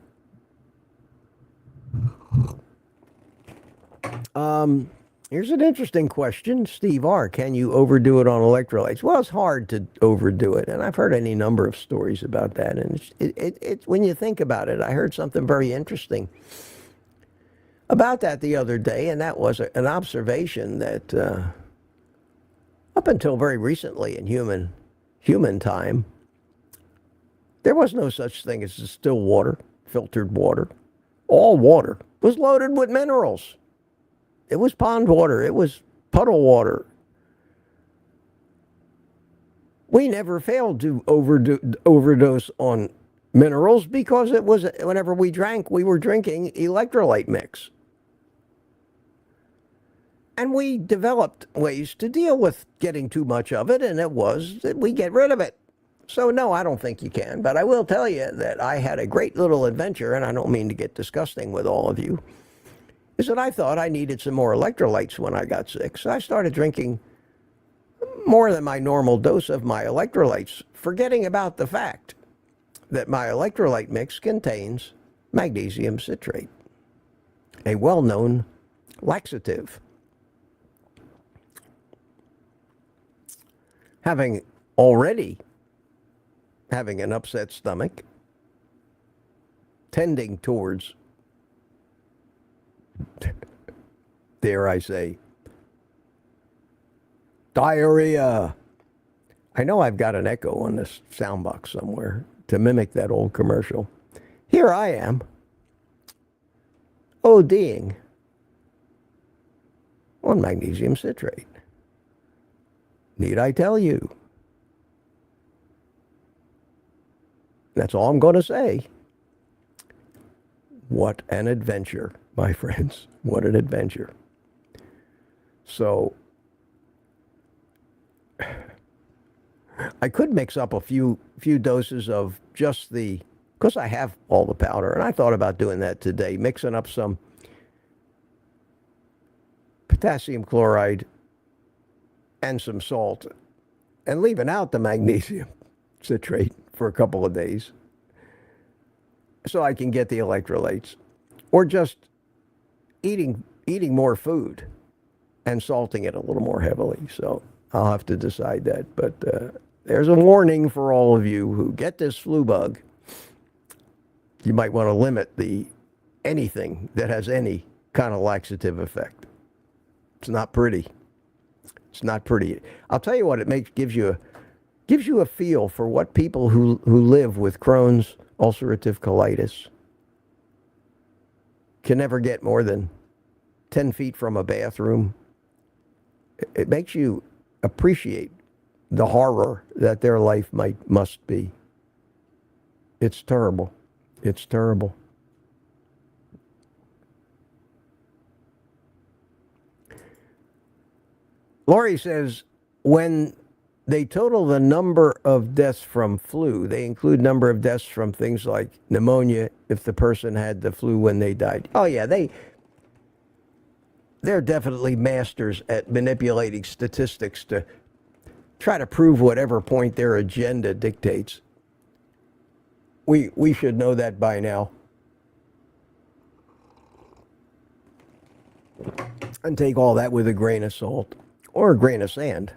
Here's an interesting question. Steve R., can you overdo it on electrolytes? Well, it's hard to overdo it, and I've heard any number of stories about that. And it's when you think about it, I heard something very interesting about that the other day, and that was an observation that up until very recently in human time, there was no such thing as still water, filtered water. All water was loaded with minerals. It was pond water. It was puddle water. We never failed to overdose on minerals because it was, whenever we drank, we were drinking electrolyte mix. And we developed ways to deal with getting too much of it, and it was that we get rid of it. So no, I don't think you can. But I will tell you that I had a great little adventure, and I don't mean to get disgusting with all of you, is that I thought I needed some more electrolytes when I got sick. So I started drinking more than my normal dose of my electrolytes, forgetting about the fact that my electrolyte mix contains magnesium citrate, a well-known laxative. already having an upset stomach, tending towards, dare I say, diarrhea. I know I've got an echo on this sound box somewhere to mimic that old commercial. Here I am, ODing on magnesium citrate. Need I tell you? That's all I'm going to say. What an adventure, my friends. What an adventure. So, I could mix up a few doses of just because I have all the powder, and I thought about doing that today, mixing up some potassium chloride and some salt, and leaving out the magnesium citrate for a couple of days so I can get the electrolytes, or just eating more food and salting it a little more heavily. So I'll have to decide that. But there's a warning for all of you who get this flu bug. You might want to limit anything that has any kind of laxative effect. It's not pretty. It's not pretty. I'll tell you what it gives you a feel for what people who live with Crohn's, ulcerative colitis, can never get more than 10 feet from a bathroom. It makes you appreciate the horror that their life must be. It's terrible. It's terrible. Lori says, when they total the number of deaths from flu, they include number of deaths from things like pneumonia if the person had the flu when they died. Oh yeah, they're definitely masters at manipulating statistics to try to prove whatever point their agenda dictates. We should know that by now. And take all that with a grain of salt or a grain of sand.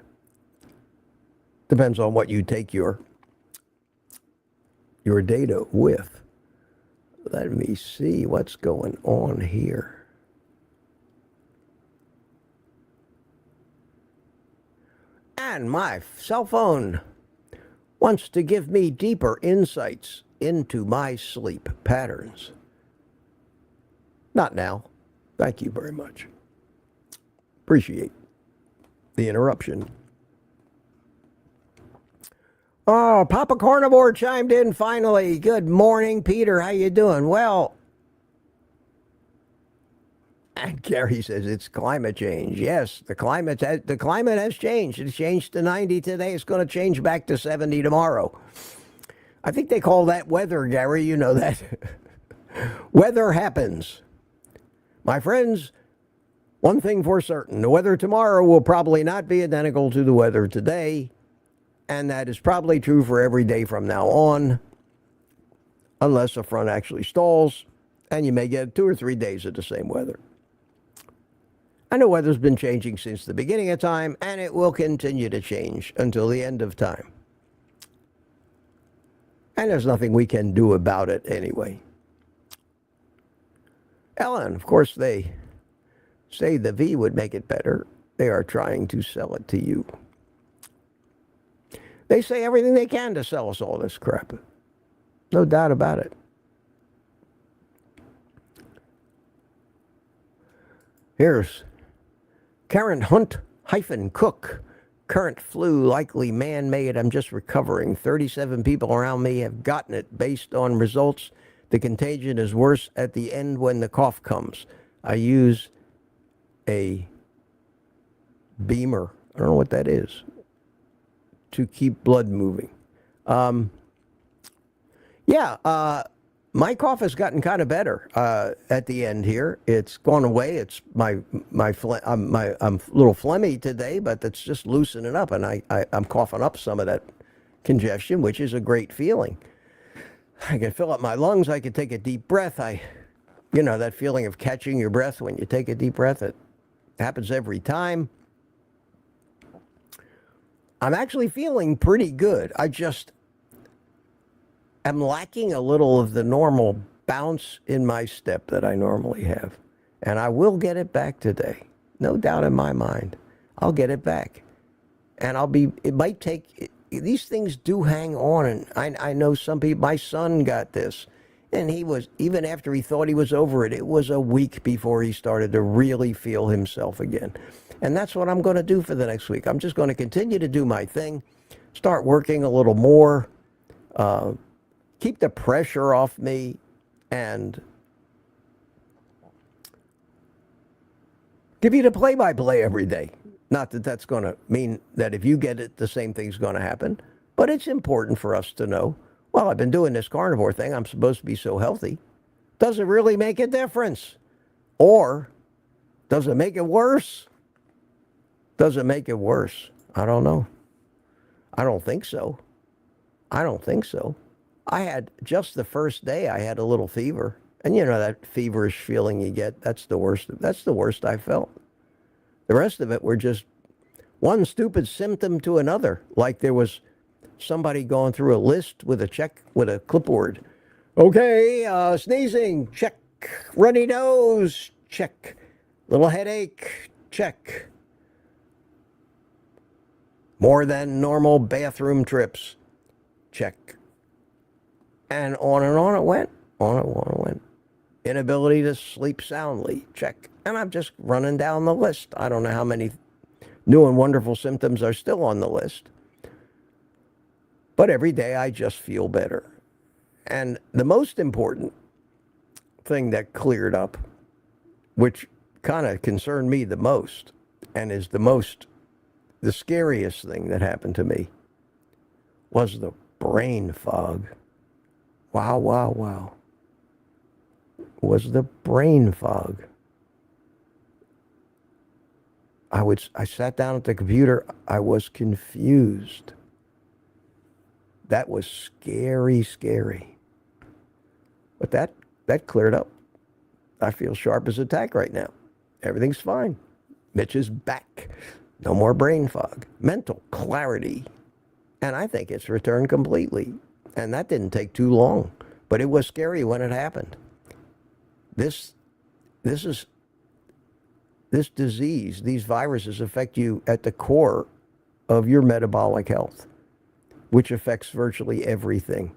Depends on what you take your data with. Let me see what's going on here. And my cell phone wants to give me deeper insights into my sleep patterns. Not now. Thank you very much. Appreciate the interruption. Oh, Papa Carnivore chimed in finally. Good morning, Peter. How you doing? Well, and Gary says it's climate change. Yes, the climate has changed. It's changed to 90 today. It's going to change back to 70 tomorrow. I think they call that weather, Gary. You know that. Weather happens. My friends, one thing for certain, the weather tomorrow will probably not be identical to the weather today. And that is probably true for every day from now on, unless a front actually stalls, and you may get 2 or 3 days of the same weather. And the weather's been changing since the beginning of time, and it will continue to change until the end of time. And there's nothing we can do about it anyway. Ellen, of course, they say the V would make it better. They are trying to sell it to you. They say everything they can to sell us all this crap. No doubt about it. Here's Karen Hunt-Cook. Current flu likely man-made. I'm just recovering. 37 people around me have gotten it. Based on results, the contagion is worse at the end when the cough comes. I use a beamer. I don't know what that is. To keep blood moving. My cough has gotten kind of better at the end here. It's gone away. It's I'm a little phlegmy today, but that's just loosening up, and I'm coughing up some of that congestion, which is a great feeling. I can fill up my lungs. I can take a deep breath. That feeling of catching your breath when you take a deep breath. It happens every time. I'm actually feeling pretty good. I just am lacking a little of the normal bounce in my step that I normally have. And I will get it back today. No doubt in my mind. I'll get it back. And it might take, these things do hang on. And I know some people, my son got this. And he was, even after he thought he was over it, it was a week before he started to really feel himself again. And that's what I'm going to do for the next week. I'm just going to continue to do my thing, start working a little more, keep the pressure off me, and give you the play-by-play every day. Not that that's going to mean that if you get it, the same thing's going to happen. But it's important for us to know, well, I've been doing this carnivore thing. I'm supposed to be so healthy. Does it really make a difference? Or does it make it worse? Does it make it worse? I don't know. I don't think so. I don't think so. I had, just the first day, I had a little fever. And you know that feverish feeling you get, that's the worst. That's the worst I felt. The rest of it were just one stupid symptom to another. Like there was somebody going through a list with a clipboard. Okay, sneezing, check. Runny nose, check. Little headache, check. More than normal bathroom trips, check. And on it went. On it went. Inability to sleep soundly, check. And I'm just running down the list. I don't know how many new and wonderful symptoms are still on the list. But every day I just feel better. And the most important thing that cleared up, which kind of concerned me the most, and is the scariest thing that happened to me, was the brain fog. Wow, wow, wow. Was the brain fog. I sat down at the computer. I was confused. That was scary, scary. But that cleared up. I feel sharp as a tack right now. Everything's fine. Mitch is back. No more brain fog. Mental clarity. And I think it's returned completely. And that didn't take too long. But it was scary when it happened. This disease, these viruses affect you at the core of your metabolic health, which affects virtually everything,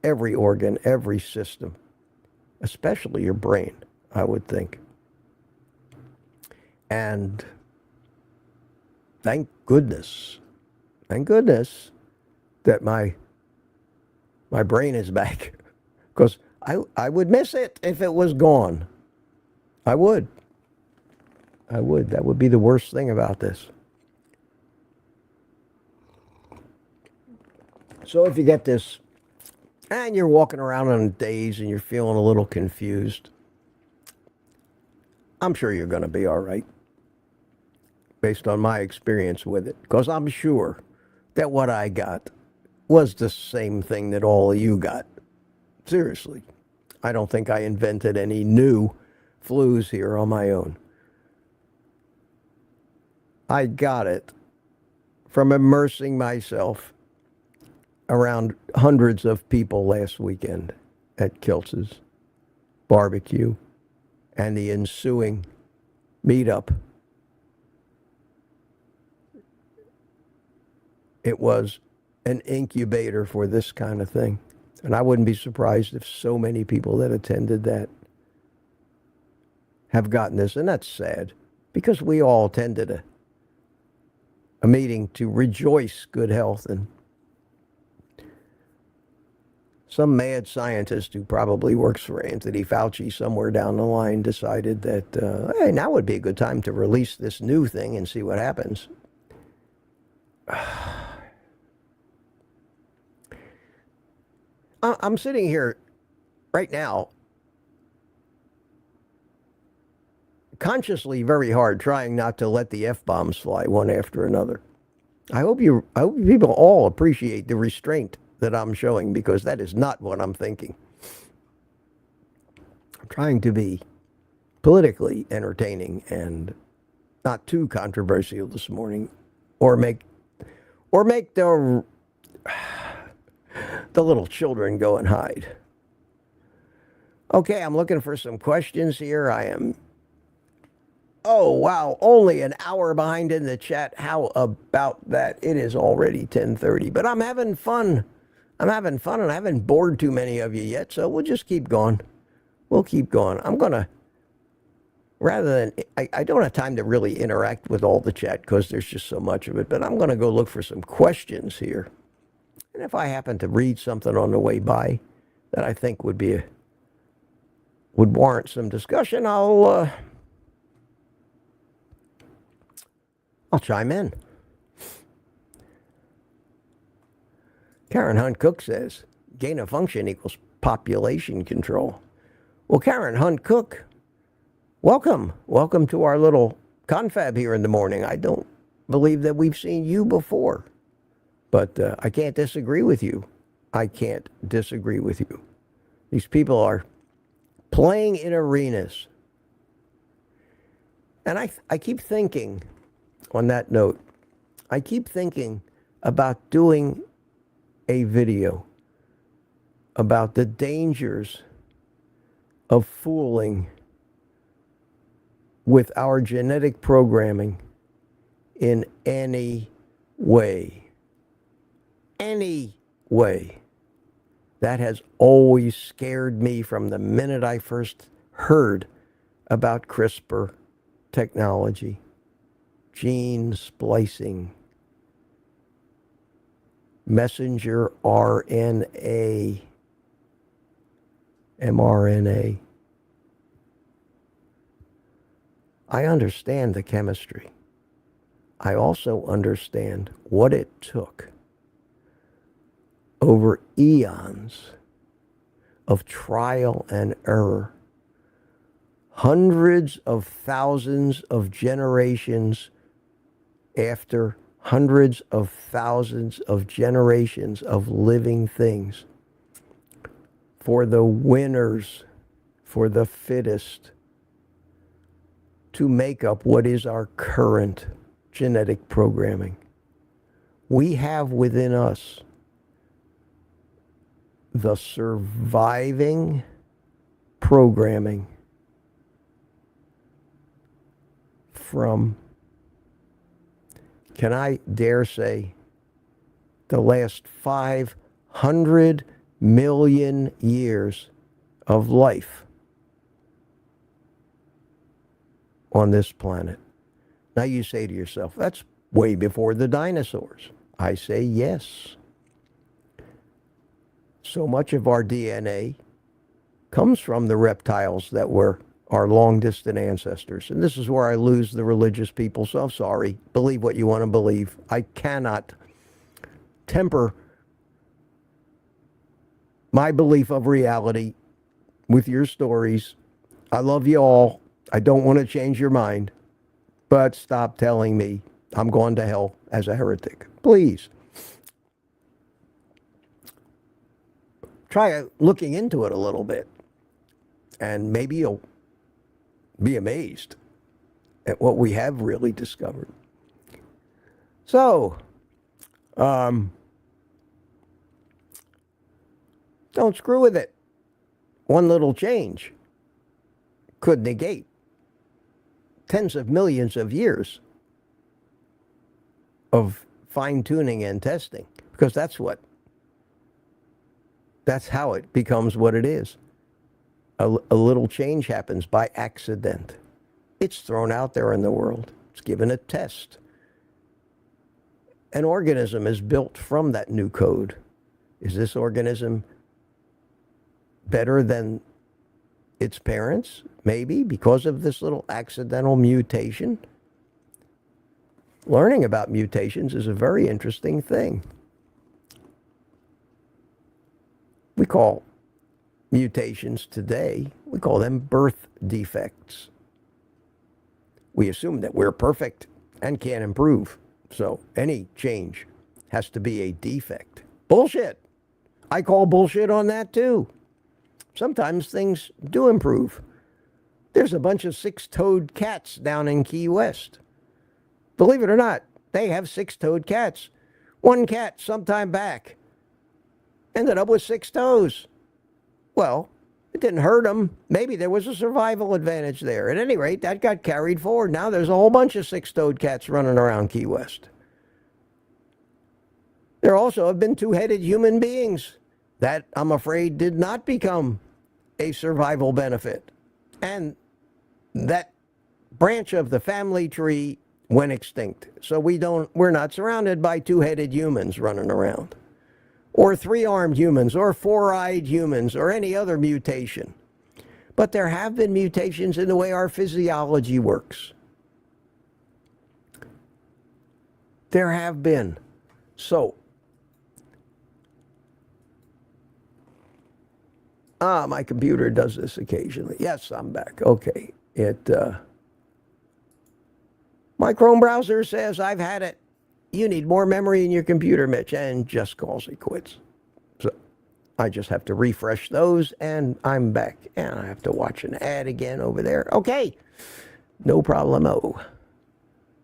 every organ, every system, especially your brain, I would think. And thank goodness that my brain is back, because I would miss it if it was gone. I would. That would be the worst thing about this. So if you get this, and you're walking around on days and you're feeling a little confused, I'm sure you're going to be all right, based on my experience with it. Because I'm sure that what I got was the same thing that all of you got. Seriously. I don't think I invented any new flus here on my own. I got it from immersing myself around hundreds of people last weekend at Kiltz's barbecue and the ensuing meetup. It was an incubator for this kind of thing. And I wouldn't be surprised if so many people that attended that have gotten this. And that's sad, because we all attended a meeting to rejoice good health. And some mad scientist who probably works for Anthony Fauci somewhere down the line decided that, hey, now would be a good time to release this new thing and see what happens. I'm sitting here right now, consciously very hard, trying not to let the F-bombs fly one after another. I hope people all appreciate the restraint that I'm showing, because that is not what I'm thinking. I'm trying to be politically entertaining and not too controversial this morning, or make Or make the little children go and hide. Okay, I'm looking for some questions here. I am, oh wow, only an hour behind in the chat. How about that? It is already 10:30, but I'm having fun. I'm having fun, and I haven't bored too many of you yet, so we'll just keep going. We'll keep going. I'm going to, rather than, I don't have time to really interact with all the chat because there's just so much of it, but I'm going to go look for some questions here. And if I happen to read something on the way by that I think would warrant some discussion, I'll chime in. Karen Hunt Cook says, gain of function equals population control. Well, Karen Hunt Cook, welcome. Welcome to our little confab here in the morning. I don't believe that we've seen you before, but I can't disagree with you. I can't disagree with you. These people are playing in arenas. And I keep thinking, on that note, I keep thinking about doing a video about the dangers of fooling with our genetic programming in any way. Any way. That has always scared me from the minute I first heard about CRISPR technology, gene splicing, messenger RNA, mRNA. I understand the chemistry. I also understand what it took over eons of trial and error, hundreds of thousands of generations after hundreds of thousands of generations of living things, for the winners, for the fittest, to make up what is our current genetic programming. We have within us the surviving programming from, can I dare say, the last 500 million years of life on this planet. Now you say to yourself, that's way before the dinosaurs. I say yes. So much of our DNA comes from the reptiles that were our long-distant ancestors. And this is where I lose the religious people, so I'm sorry. Believe what you want to believe. I cannot temper my belief of reality with your stories. I love you all. I don't want to change your mind. But stop telling me I'm going to hell as a heretic. Please. Try looking into it a little bit. And maybe you'll be amazed at what we have really discovered. So, don't screw with it. One little change could negate tens of millions of years of fine-tuning and testing, because that's how it becomes what it is. A little change happens by accident. It's thrown out there in the world. It's given a test. An organism is built from that new code. Is this organism better than its parents? Maybe, because of this little accidental mutation. Learning about mutations is a very interesting thing. We call mutations today, we call them birth defects. We assume that we're perfect and can't improve. So any change has to be a defect. Bullshit. I call bullshit on that too. Sometimes things do improve. There's a bunch of six-toed cats down in Key West. Believe it or not, they have six-toed cats. One cat sometime back ended up with 6 toes. Well, it didn't hurt him. Maybe there was a survival advantage there. At any rate, that got carried forward. Now there's a whole bunch of 6-toed cats running around Key West. There also have been 2-headed human beings. That, I'm afraid, did not become a survival benefit. And that branch of the family tree went extinct. So we're not surrounded by 2-headed humans running around, or 3-armed humans, or 4-eyed humans, or any other mutation. But there have been mutations in the way our physiology works. There have been. So, my computer does this occasionally. Yes, I'm back. Okay. My Chrome browser says I've had it. You need more memory in your computer, Mitch, and just calls it quits. So I just have to refresh those, and I'm back. And I have to watch an ad again over there. Okay. No problemo.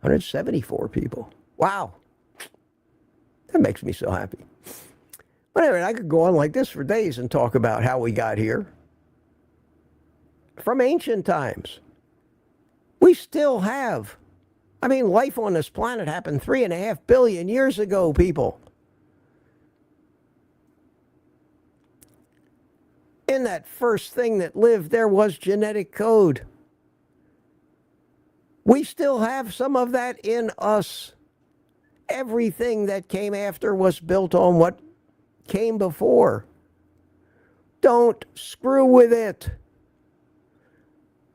174 people. Wow. That makes me so happy. But anyway, I could go on like this for days and talk about how we got here. From ancient times. We still have. I mean, life on this planet happened 3.5 billion years ago, people. In that first thing that lived, there was genetic code. We still have some of that in us. Everything that came after was built on what came before. Don't screw with it.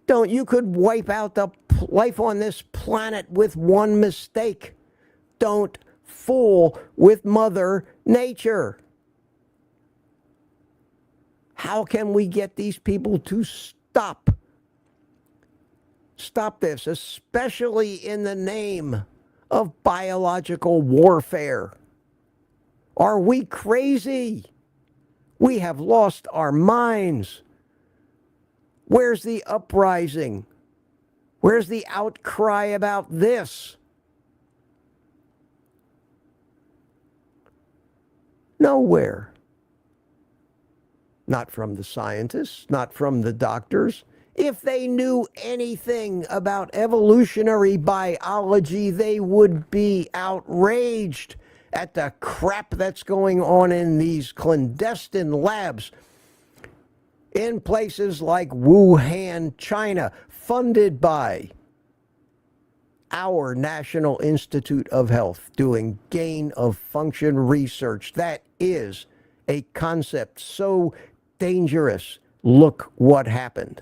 You could wipe out the life on this planet with one mistake. Don't fool with Mother Nature. How can we get these people to stop? Stop this, especially in the name of biological warfare. Are we crazy? We have lost our minds. Where's the uprising? Where's the outcry about this? Nowhere. Not from the scientists, not from the doctors. If they knew anything about evolutionary biology, they would be outraged at the crap that's going on in these clandestine labs in places like Wuhan, China, funded by our National Institute of Health, doing gain-of-function research. That is a concept so dangerous. Look what happened.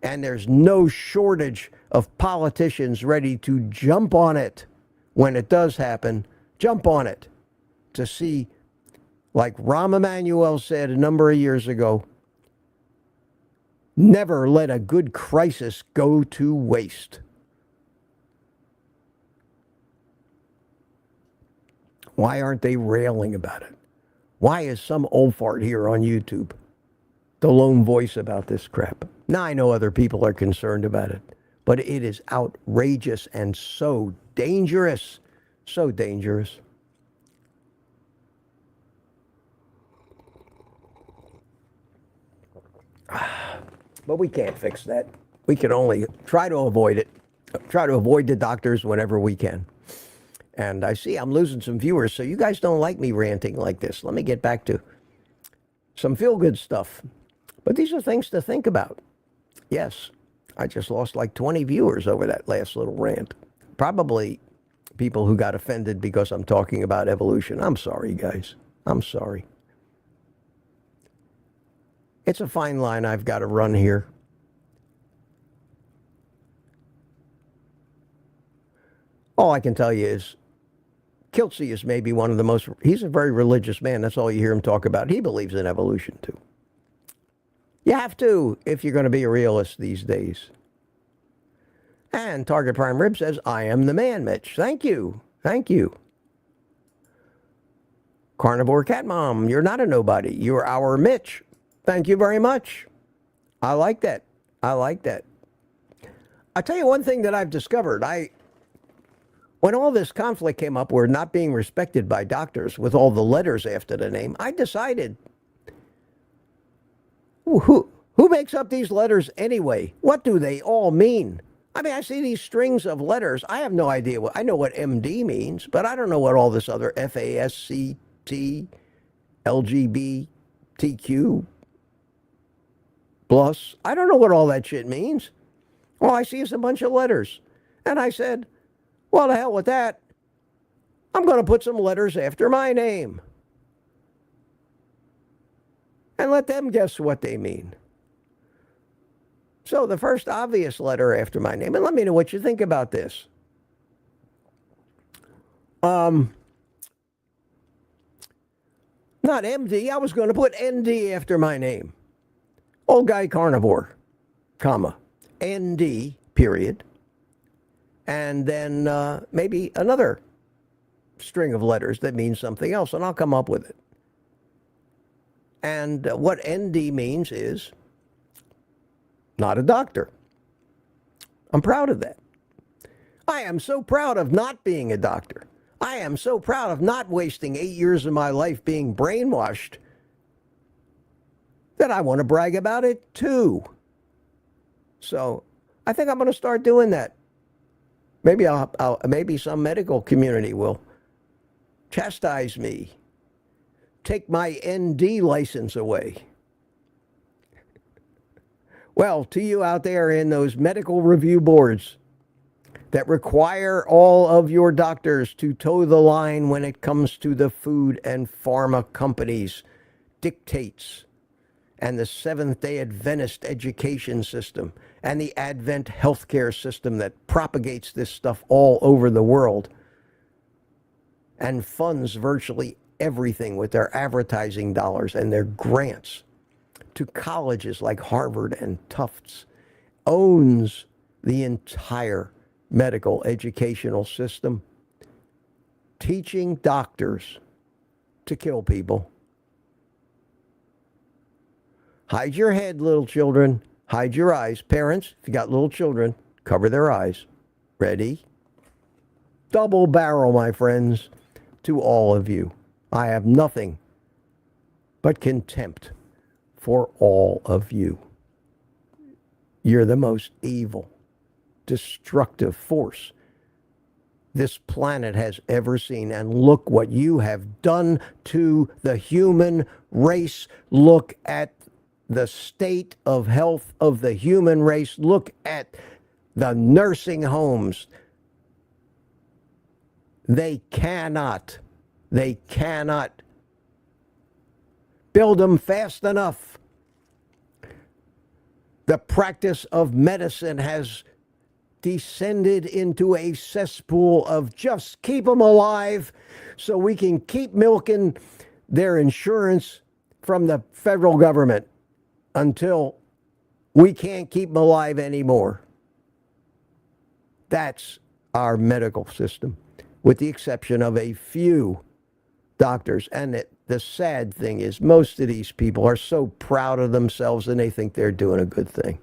And there's no shortage of politicians ready to jump on it when it does happen. Jump on it to see, like Rahm Emanuel said a number of years ago, never let a good crisis go to waste. Why aren't they railing about it? Why is some old fart here on YouTube the lone voice about this crap? Now, I know other people are concerned about it, but it is outrageous and so dangerous. So dangerous. But we can't fix that. We can only try to avoid it. Try to avoid the doctors whenever we can. And I see I'm losing some viewers, so you guys don't like me ranting like this. Let me get back to some feel-good stuff. But these are things to think about. Yes, I just lost like 20 viewers over that last little rant. Probably people who got offended because I'm talking about evolution. I'm sorry, guys. I'm sorry. It's a fine line I've got to run here. All I can tell you is Kiltsey is maybe one of the most, he's a very religious man. That's all you hear him talk about. He believes in evolution, too. You have to if you're going to be a realist these days. And Target Prime Rib says, I am the man, Mitch. Thank you. Thank you. Carnivore Cat Mom, you're not a nobody. You're our Mitch. Thank you very much. I like that. I like that. I'll tell you one thing that I've discovered. When all this conflict came up, we're not being respected by doctors with all the letters after the name, I decided, who makes up these letters anyway? What do they all mean? I mean, I see these strings of letters. I have no idea I know what MD means, but I don't know what all this other FASCT, LGBTQ plus, I don't know what all that shit means. All I see is a bunch of letters. And I said, well, the hell with that. I'm going to put some letters after my name. And let them guess what they mean. So the first obvious letter after my name, and let me know what you think about this. Not MD, I was going to put ND after my name. OldGuyCarnivore, comma, ND, period. And then maybe another string of letters that means something else, and I'll come up with it. And what ND means is not a doctor. I'm proud of that. I am so proud of not being a doctor. I am so proud of not wasting 8 years of my life being brainwashed that I want to brag about it too. So I think I'm going to start doing that. Maybe maybe some medical community will chastise me, take my ND license away. Well, to you out there in those medical review boards that require all of your doctors to toe the line when it comes to the food and pharma companies' dictates, and the Seventh-day Adventist education system, and the Advent healthcare system that propagates this stuff all over the world and funds virtually everything with their advertising dollars and their grants to colleges like Harvard and Tufts, owns the entire medical educational system, teaching doctors to kill people. Hide your head, little children. Hide your eyes. Parents, if you got little children, cover their eyes. Ready? Double barrel, my friends, to all of you. I have nothing but contempt for all of you. You're the most evil, destructive force this planet has ever seen. And look what you have done to the human race. Look at the state of health of the human race. Look at the nursing homes. They cannot build them fast enough. The practice of medicine has descended into a cesspool of just keep them alive so we can keep milking their insurance from the federal government until we can't keep them alive anymore. That's our medical system, with the exception of a few doctors. And the sad thing is most of these people are so proud of themselves and they think they're doing a good thing.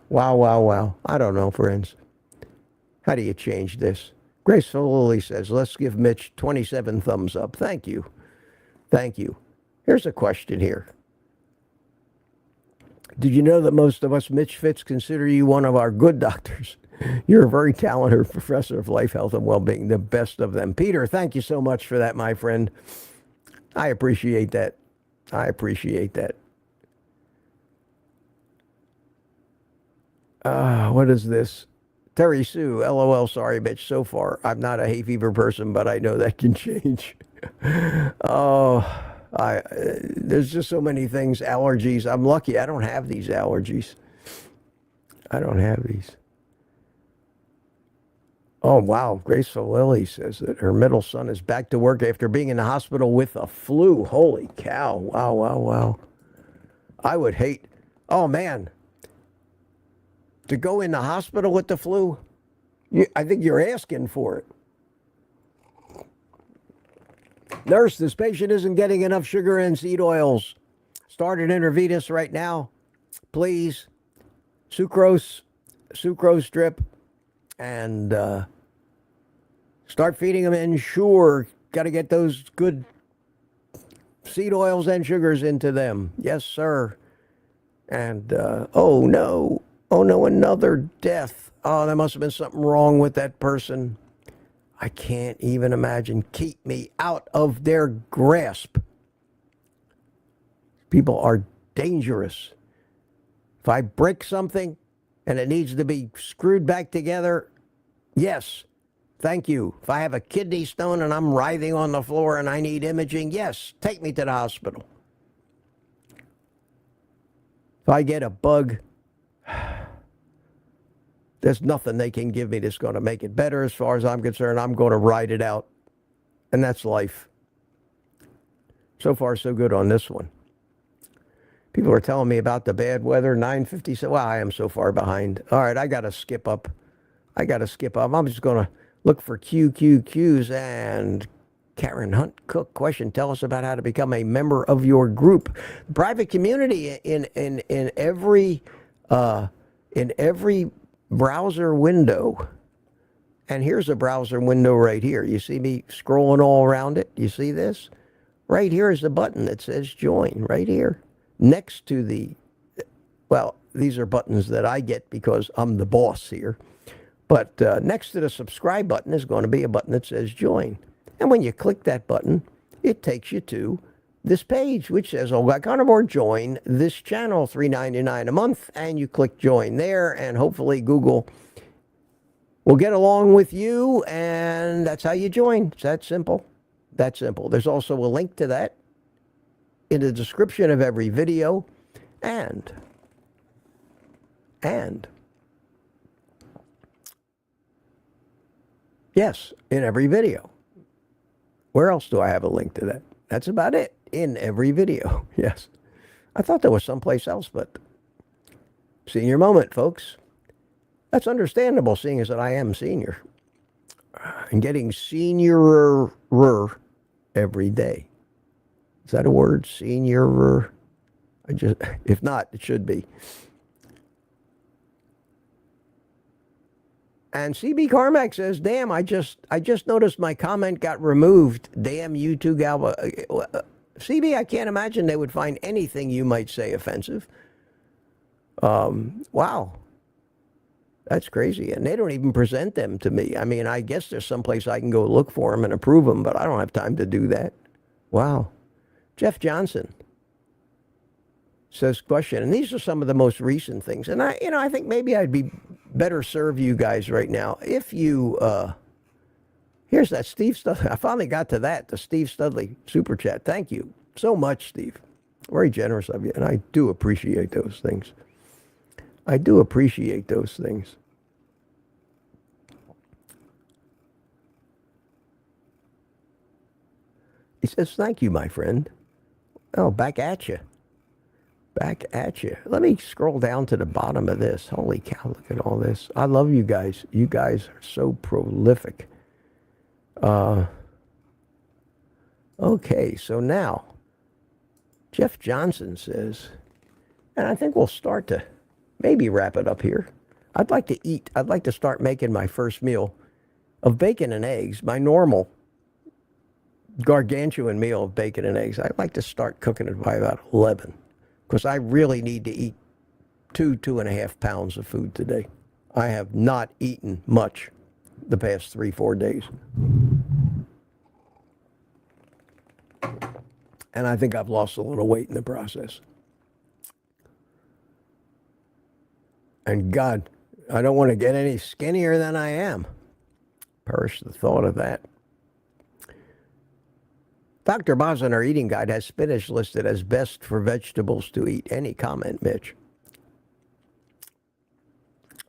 Wow, wow, wow. I don't know, friends. How do you change this? Graceful Lily says, let's give Mitch 27 thumbs up. Thank you. Thank you. Here's a question here. Did you know that most of us Mitch Fits consider you one of our good doctors? You're a very talented professor of life, health, and well-being, the best of them. Peter, thank you so much for that, my friend. I appreciate that. I appreciate that. What is this? Terry Sue, LOL, sorry, bitch, so far. I'm not a hay fever person, but I know that can change. There's just so many things, allergies. I'm lucky I don't have these allergies. I don't have these. Oh, wow. Graceful Lily says that her middle son is back to work after being in the hospital with a flu. Holy cow. Wow, wow, wow. I would hate, oh, man, to go in the hospital with the flu. I think you're asking for it. Nurse, this patient isn't getting enough sugar and seed oils. Start an intravenous right now. Please. Sucrose drip, and Start feeding them Ensure. Got to get those good seed oils and sugars into them. Yes, sir. And, oh no, another death. Oh, there must have been something wrong with that person. I can't even imagine. Keep me out of their grasp. People are dangerous. If I break something and it needs to be screwed back together, yes, thank you. If I have a kidney stone and I'm writhing on the floor and I need imaging, yes, take me to the hospital. If I get a bug, there's nothing they can give me that's going to make it better. As far as I'm concerned, I'm going to ride it out. And that's life. So far, so good on this one. People are telling me about the bad weather, 9:57. Well, I am so far behind. All right, I got to skip up. I'm just going to look for QQQs and Karen Hunt Cook question. Tell us about how to become a member of your group. Private community in every browser window. And here's a browser window right here. You see me scrolling all around it? You see this? Right here is the button that says join, right here. Next to the, well, these are buttons that I get because I'm the boss here. But next to the subscribe button is going to be a button that says join. And when you click that button, it takes you to this page, which says, OldGuyCarnivore, join this channel, $3.99 a month. And you click join there, and hopefully Google will get along with you, and that's how you join. It's that simple. That simple. There's also a link to that in the description of every video, and yes, in every video. Where else do I have a link to that? That's about it. In every video. Yes. I thought there was someplace else, but senior moment, folks. That's understandable, seeing as that I am senior. And getting seniorer every day. Is that a word? Seniorer? If not, it should be. And CB Carmack says, damn, I just noticed my comment got removed. Damn you two Galva. CB, I can't imagine they would find anything you might say offensive. Wow. That's crazy. And they don't even present them to me. I mean, I guess there's someplace I can go look for them and approve them, but I don't have time to do that. Wow. Jeff Johnson says, question, and these are some of the most recent things. And I think maybe I'd be better serve you guys right now if you, here's that Steve Studley. I finally got to that, the Steve Studley super chat. Thank you so much, Steve. Very generous of you, and I do appreciate those things. I do appreciate those things. He says, thank you, my friend. Oh, back at you. Back at you. Let me scroll down to the bottom of this. Holy cow, look at all this. I love you guys. You guys are so prolific. Okay, so now, Jeff Johnson says, and I think we'll start to maybe wrap it up here. I'd like to eat. I'd like to start making my first meal of bacon and eggs, my normal gargantuan meal of bacon and eggs. I'd like to start cooking it by about 11. Because I really need to eat 2.5 pounds of food today. I have not eaten much the past 3-4 days. And I think I've lost a little weight in the process. And God, I don't want to get any skinnier than I am. Perish the thought of that. Dr. Boz in our eating guide has spinach listed as best for vegetables to eat. Any comment, Mitch?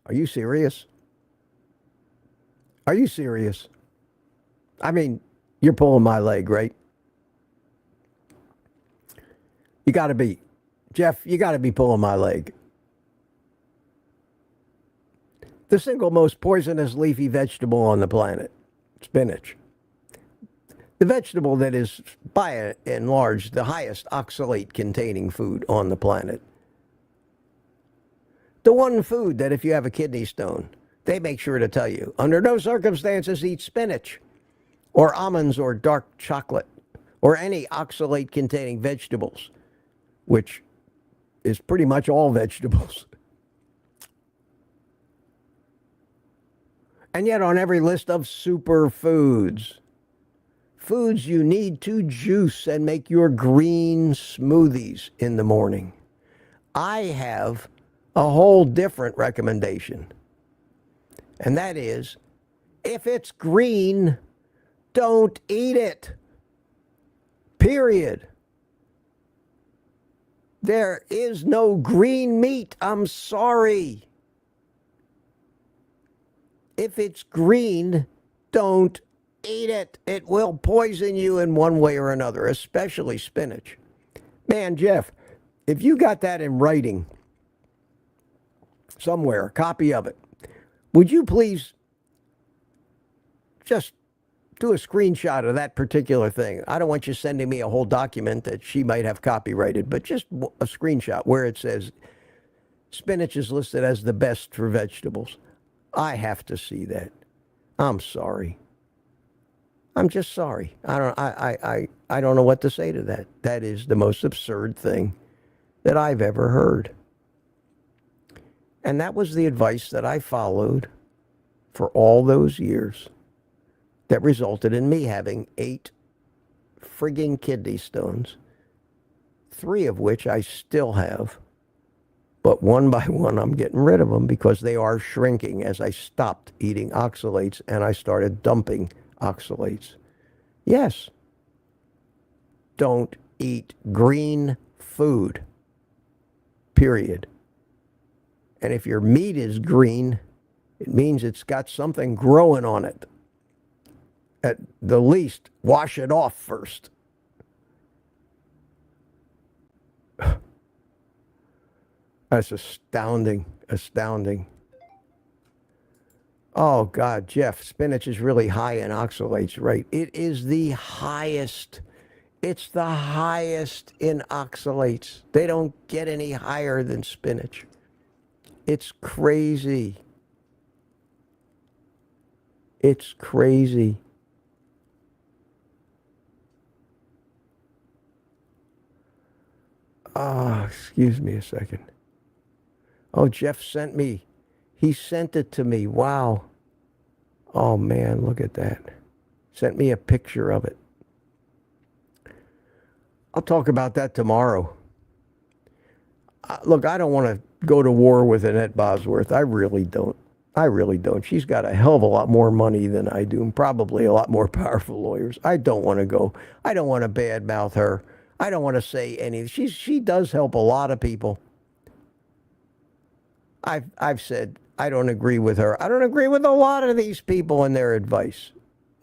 Are you serious? Are you serious? I mean, you're pulling my leg, right? You got to be. Jeff, you got to be pulling my leg. The single most poisonous leafy vegetable on the planet, spinach. The vegetable that is, by and large, the highest oxalate-containing food on the planet. The one food that if you have a kidney stone, they make sure to tell you, under no circumstances eat spinach. or almonds or dark chocolate, or any oxalate-containing vegetables, which is pretty much all vegetables. And yet on every list of superfoods, foods you need to juice and make your green smoothies in the morning, I have a whole different recommendation. And that is, if it's green, don't eat it. Period. There is no green meat. I'm sorry. If it's green, don't eat it. It will poison you in one way or another, especially spinach. Man, Jeff, if you got that in writing somewhere, a copy of it, would you please just do a screenshot of that particular thing? I don't want you sending me a whole document that she might have copyrighted, but just a screenshot where it says spinach is listed as the best for vegetables. I have to see that. I'm sorry. I'm just sorry. I don't know what to say to that. That is the most absurd thing that I've ever heard. And that was the advice that I followed for all those years that resulted in me having 8 frigging kidney stones, 3 of which I still have. But one by one, I'm getting rid of them because they are shrinking as I stopped eating oxalates and I started dumping oxalates. Yes. Don't eat green food. Period. And if your meat is green, it means it's got something growing on it. At the least, wash it off first. That's astounding, astounding. Oh, God, Jeff, spinach is really high in oxalates, right? It is the highest. It's the highest in oxalates. They don't get any higher than spinach. It's crazy. It's crazy. Oh, excuse me a second. Oh, Jeff sent me. He sent it to me. Wow. Oh, man, look at that. Sent me a picture of it. I'll talk about that tomorrow. Look, I don't want to go to war with Annette Bosworth. I really don't. I really don't. She's got a hell of a lot more money than I do, and probably a lot more powerful lawyers. I don't want to go. I don't want to badmouth her. I don't want to say anything. She does help a lot of people. I've said I don't agree with her. I don't agree with a lot of these people and their advice.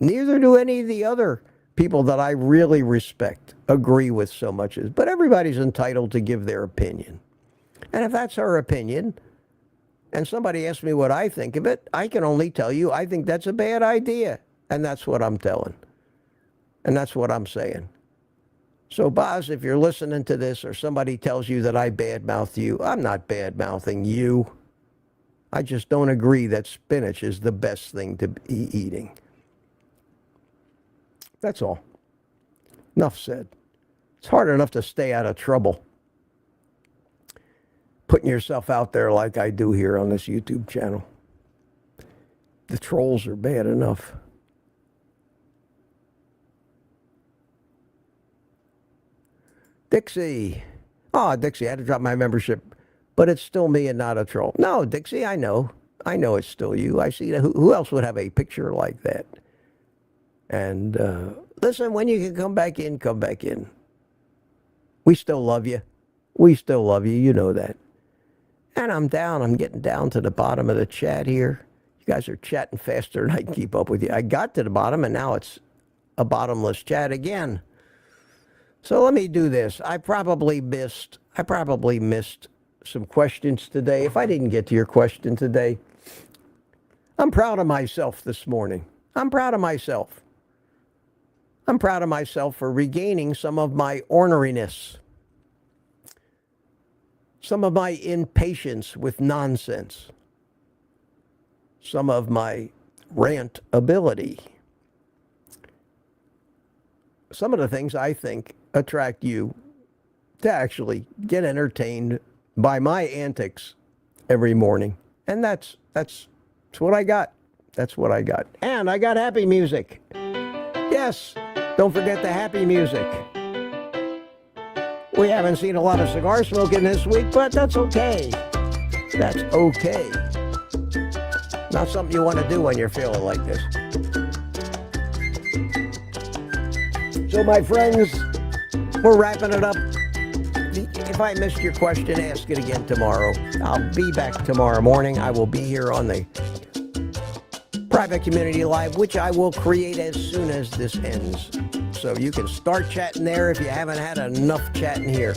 Neither do any of the other people that I really respect agree with so much as. But everybody's entitled to give their opinion. And if that's her opinion, and somebody asks me what I think of it, I can only tell you I think that's a bad idea. And that's what I'm telling. And that's what I'm saying. So, Boz, if you're listening to this or somebody tells you that I badmouth you, I'm not badmouthing you. I just don't agree that spinach is the best thing to be eating. That's all. Enough said. It's hard enough to stay out of trouble putting yourself out there like I do here on this YouTube channel. The trolls are bad enough. Dixie. Oh, Dixie, I had to drop my membership, but it's still me and not a troll. No, Dixie, I know. I know it's still you. I see that. Who else would have a picture like that? And listen, when you can come back in, come back in. We still love you. We still love you. You know that. And I'm getting down to the bottom of the chat here. You guys are chatting faster than I can keep up with you. I got to the bottom, and now it's a bottomless chat again. So let me do this. I probably missed some questions today. If I didn't get to your question today, I'm proud of myself this morning. I'm proud of myself. I'm proud of myself for regaining some of my orneriness, some of my impatience with nonsense, some of my rant ability. some of the things I think attract you to actually get entertained by my antics every morning. And that's what I got. That's what I got. And I got happy music. Yes, don't forget the happy music. We haven't seen a lot of cigar smoking this week, but that's okay. That's okay. Not something you want to do when you're feeling like this. So, my friends, we're wrapping it up. If I missed your question, ask it again tomorrow. I'll be back tomorrow morning. I will be here on the private community live, which I will create as soon as this ends. So you can start chatting there if you haven't had enough chatting here.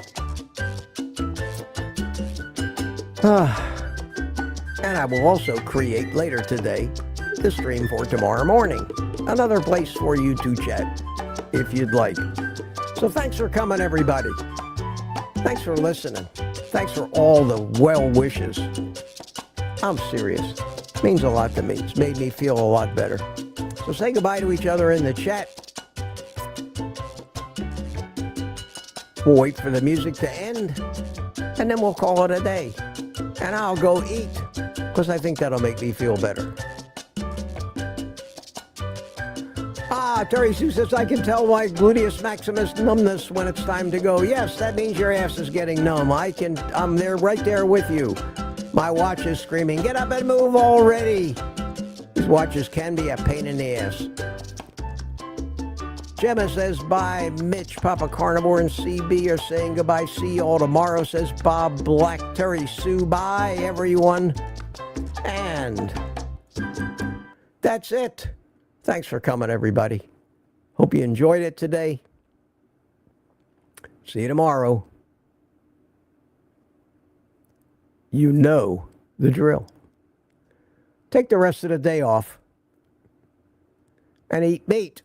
And I will also create later today the stream for tomorrow morning. Another place for you to chat if you'd like. So thanks for coming, everybody. Thanks for listening. Thanks for all the well wishes. I'm serious. It means a lot to me. It's made me feel a lot better. So say goodbye to each other in the chat. We'll wait for the music to end, and then we'll call it a day. And I'll go eat, because I think that'll make me feel better. Terry Sue says, I can tell my gluteus maximus numbness when it's time to go. Yes, that means your ass is getting numb. I'm there, right there with you. My watch is screaming, get up and move already. These watches can be a pain in the ass. Gemma says, bye. Mitch, Papa Carnivore, and CB are saying goodbye. See you all tomorrow, says Bob Black. Terry Sue, bye, everyone. And that's it. Thanks for coming, everybody. Hope you enjoyed it today. See you tomorrow. You know the drill. Take the rest of the day off and eat meat.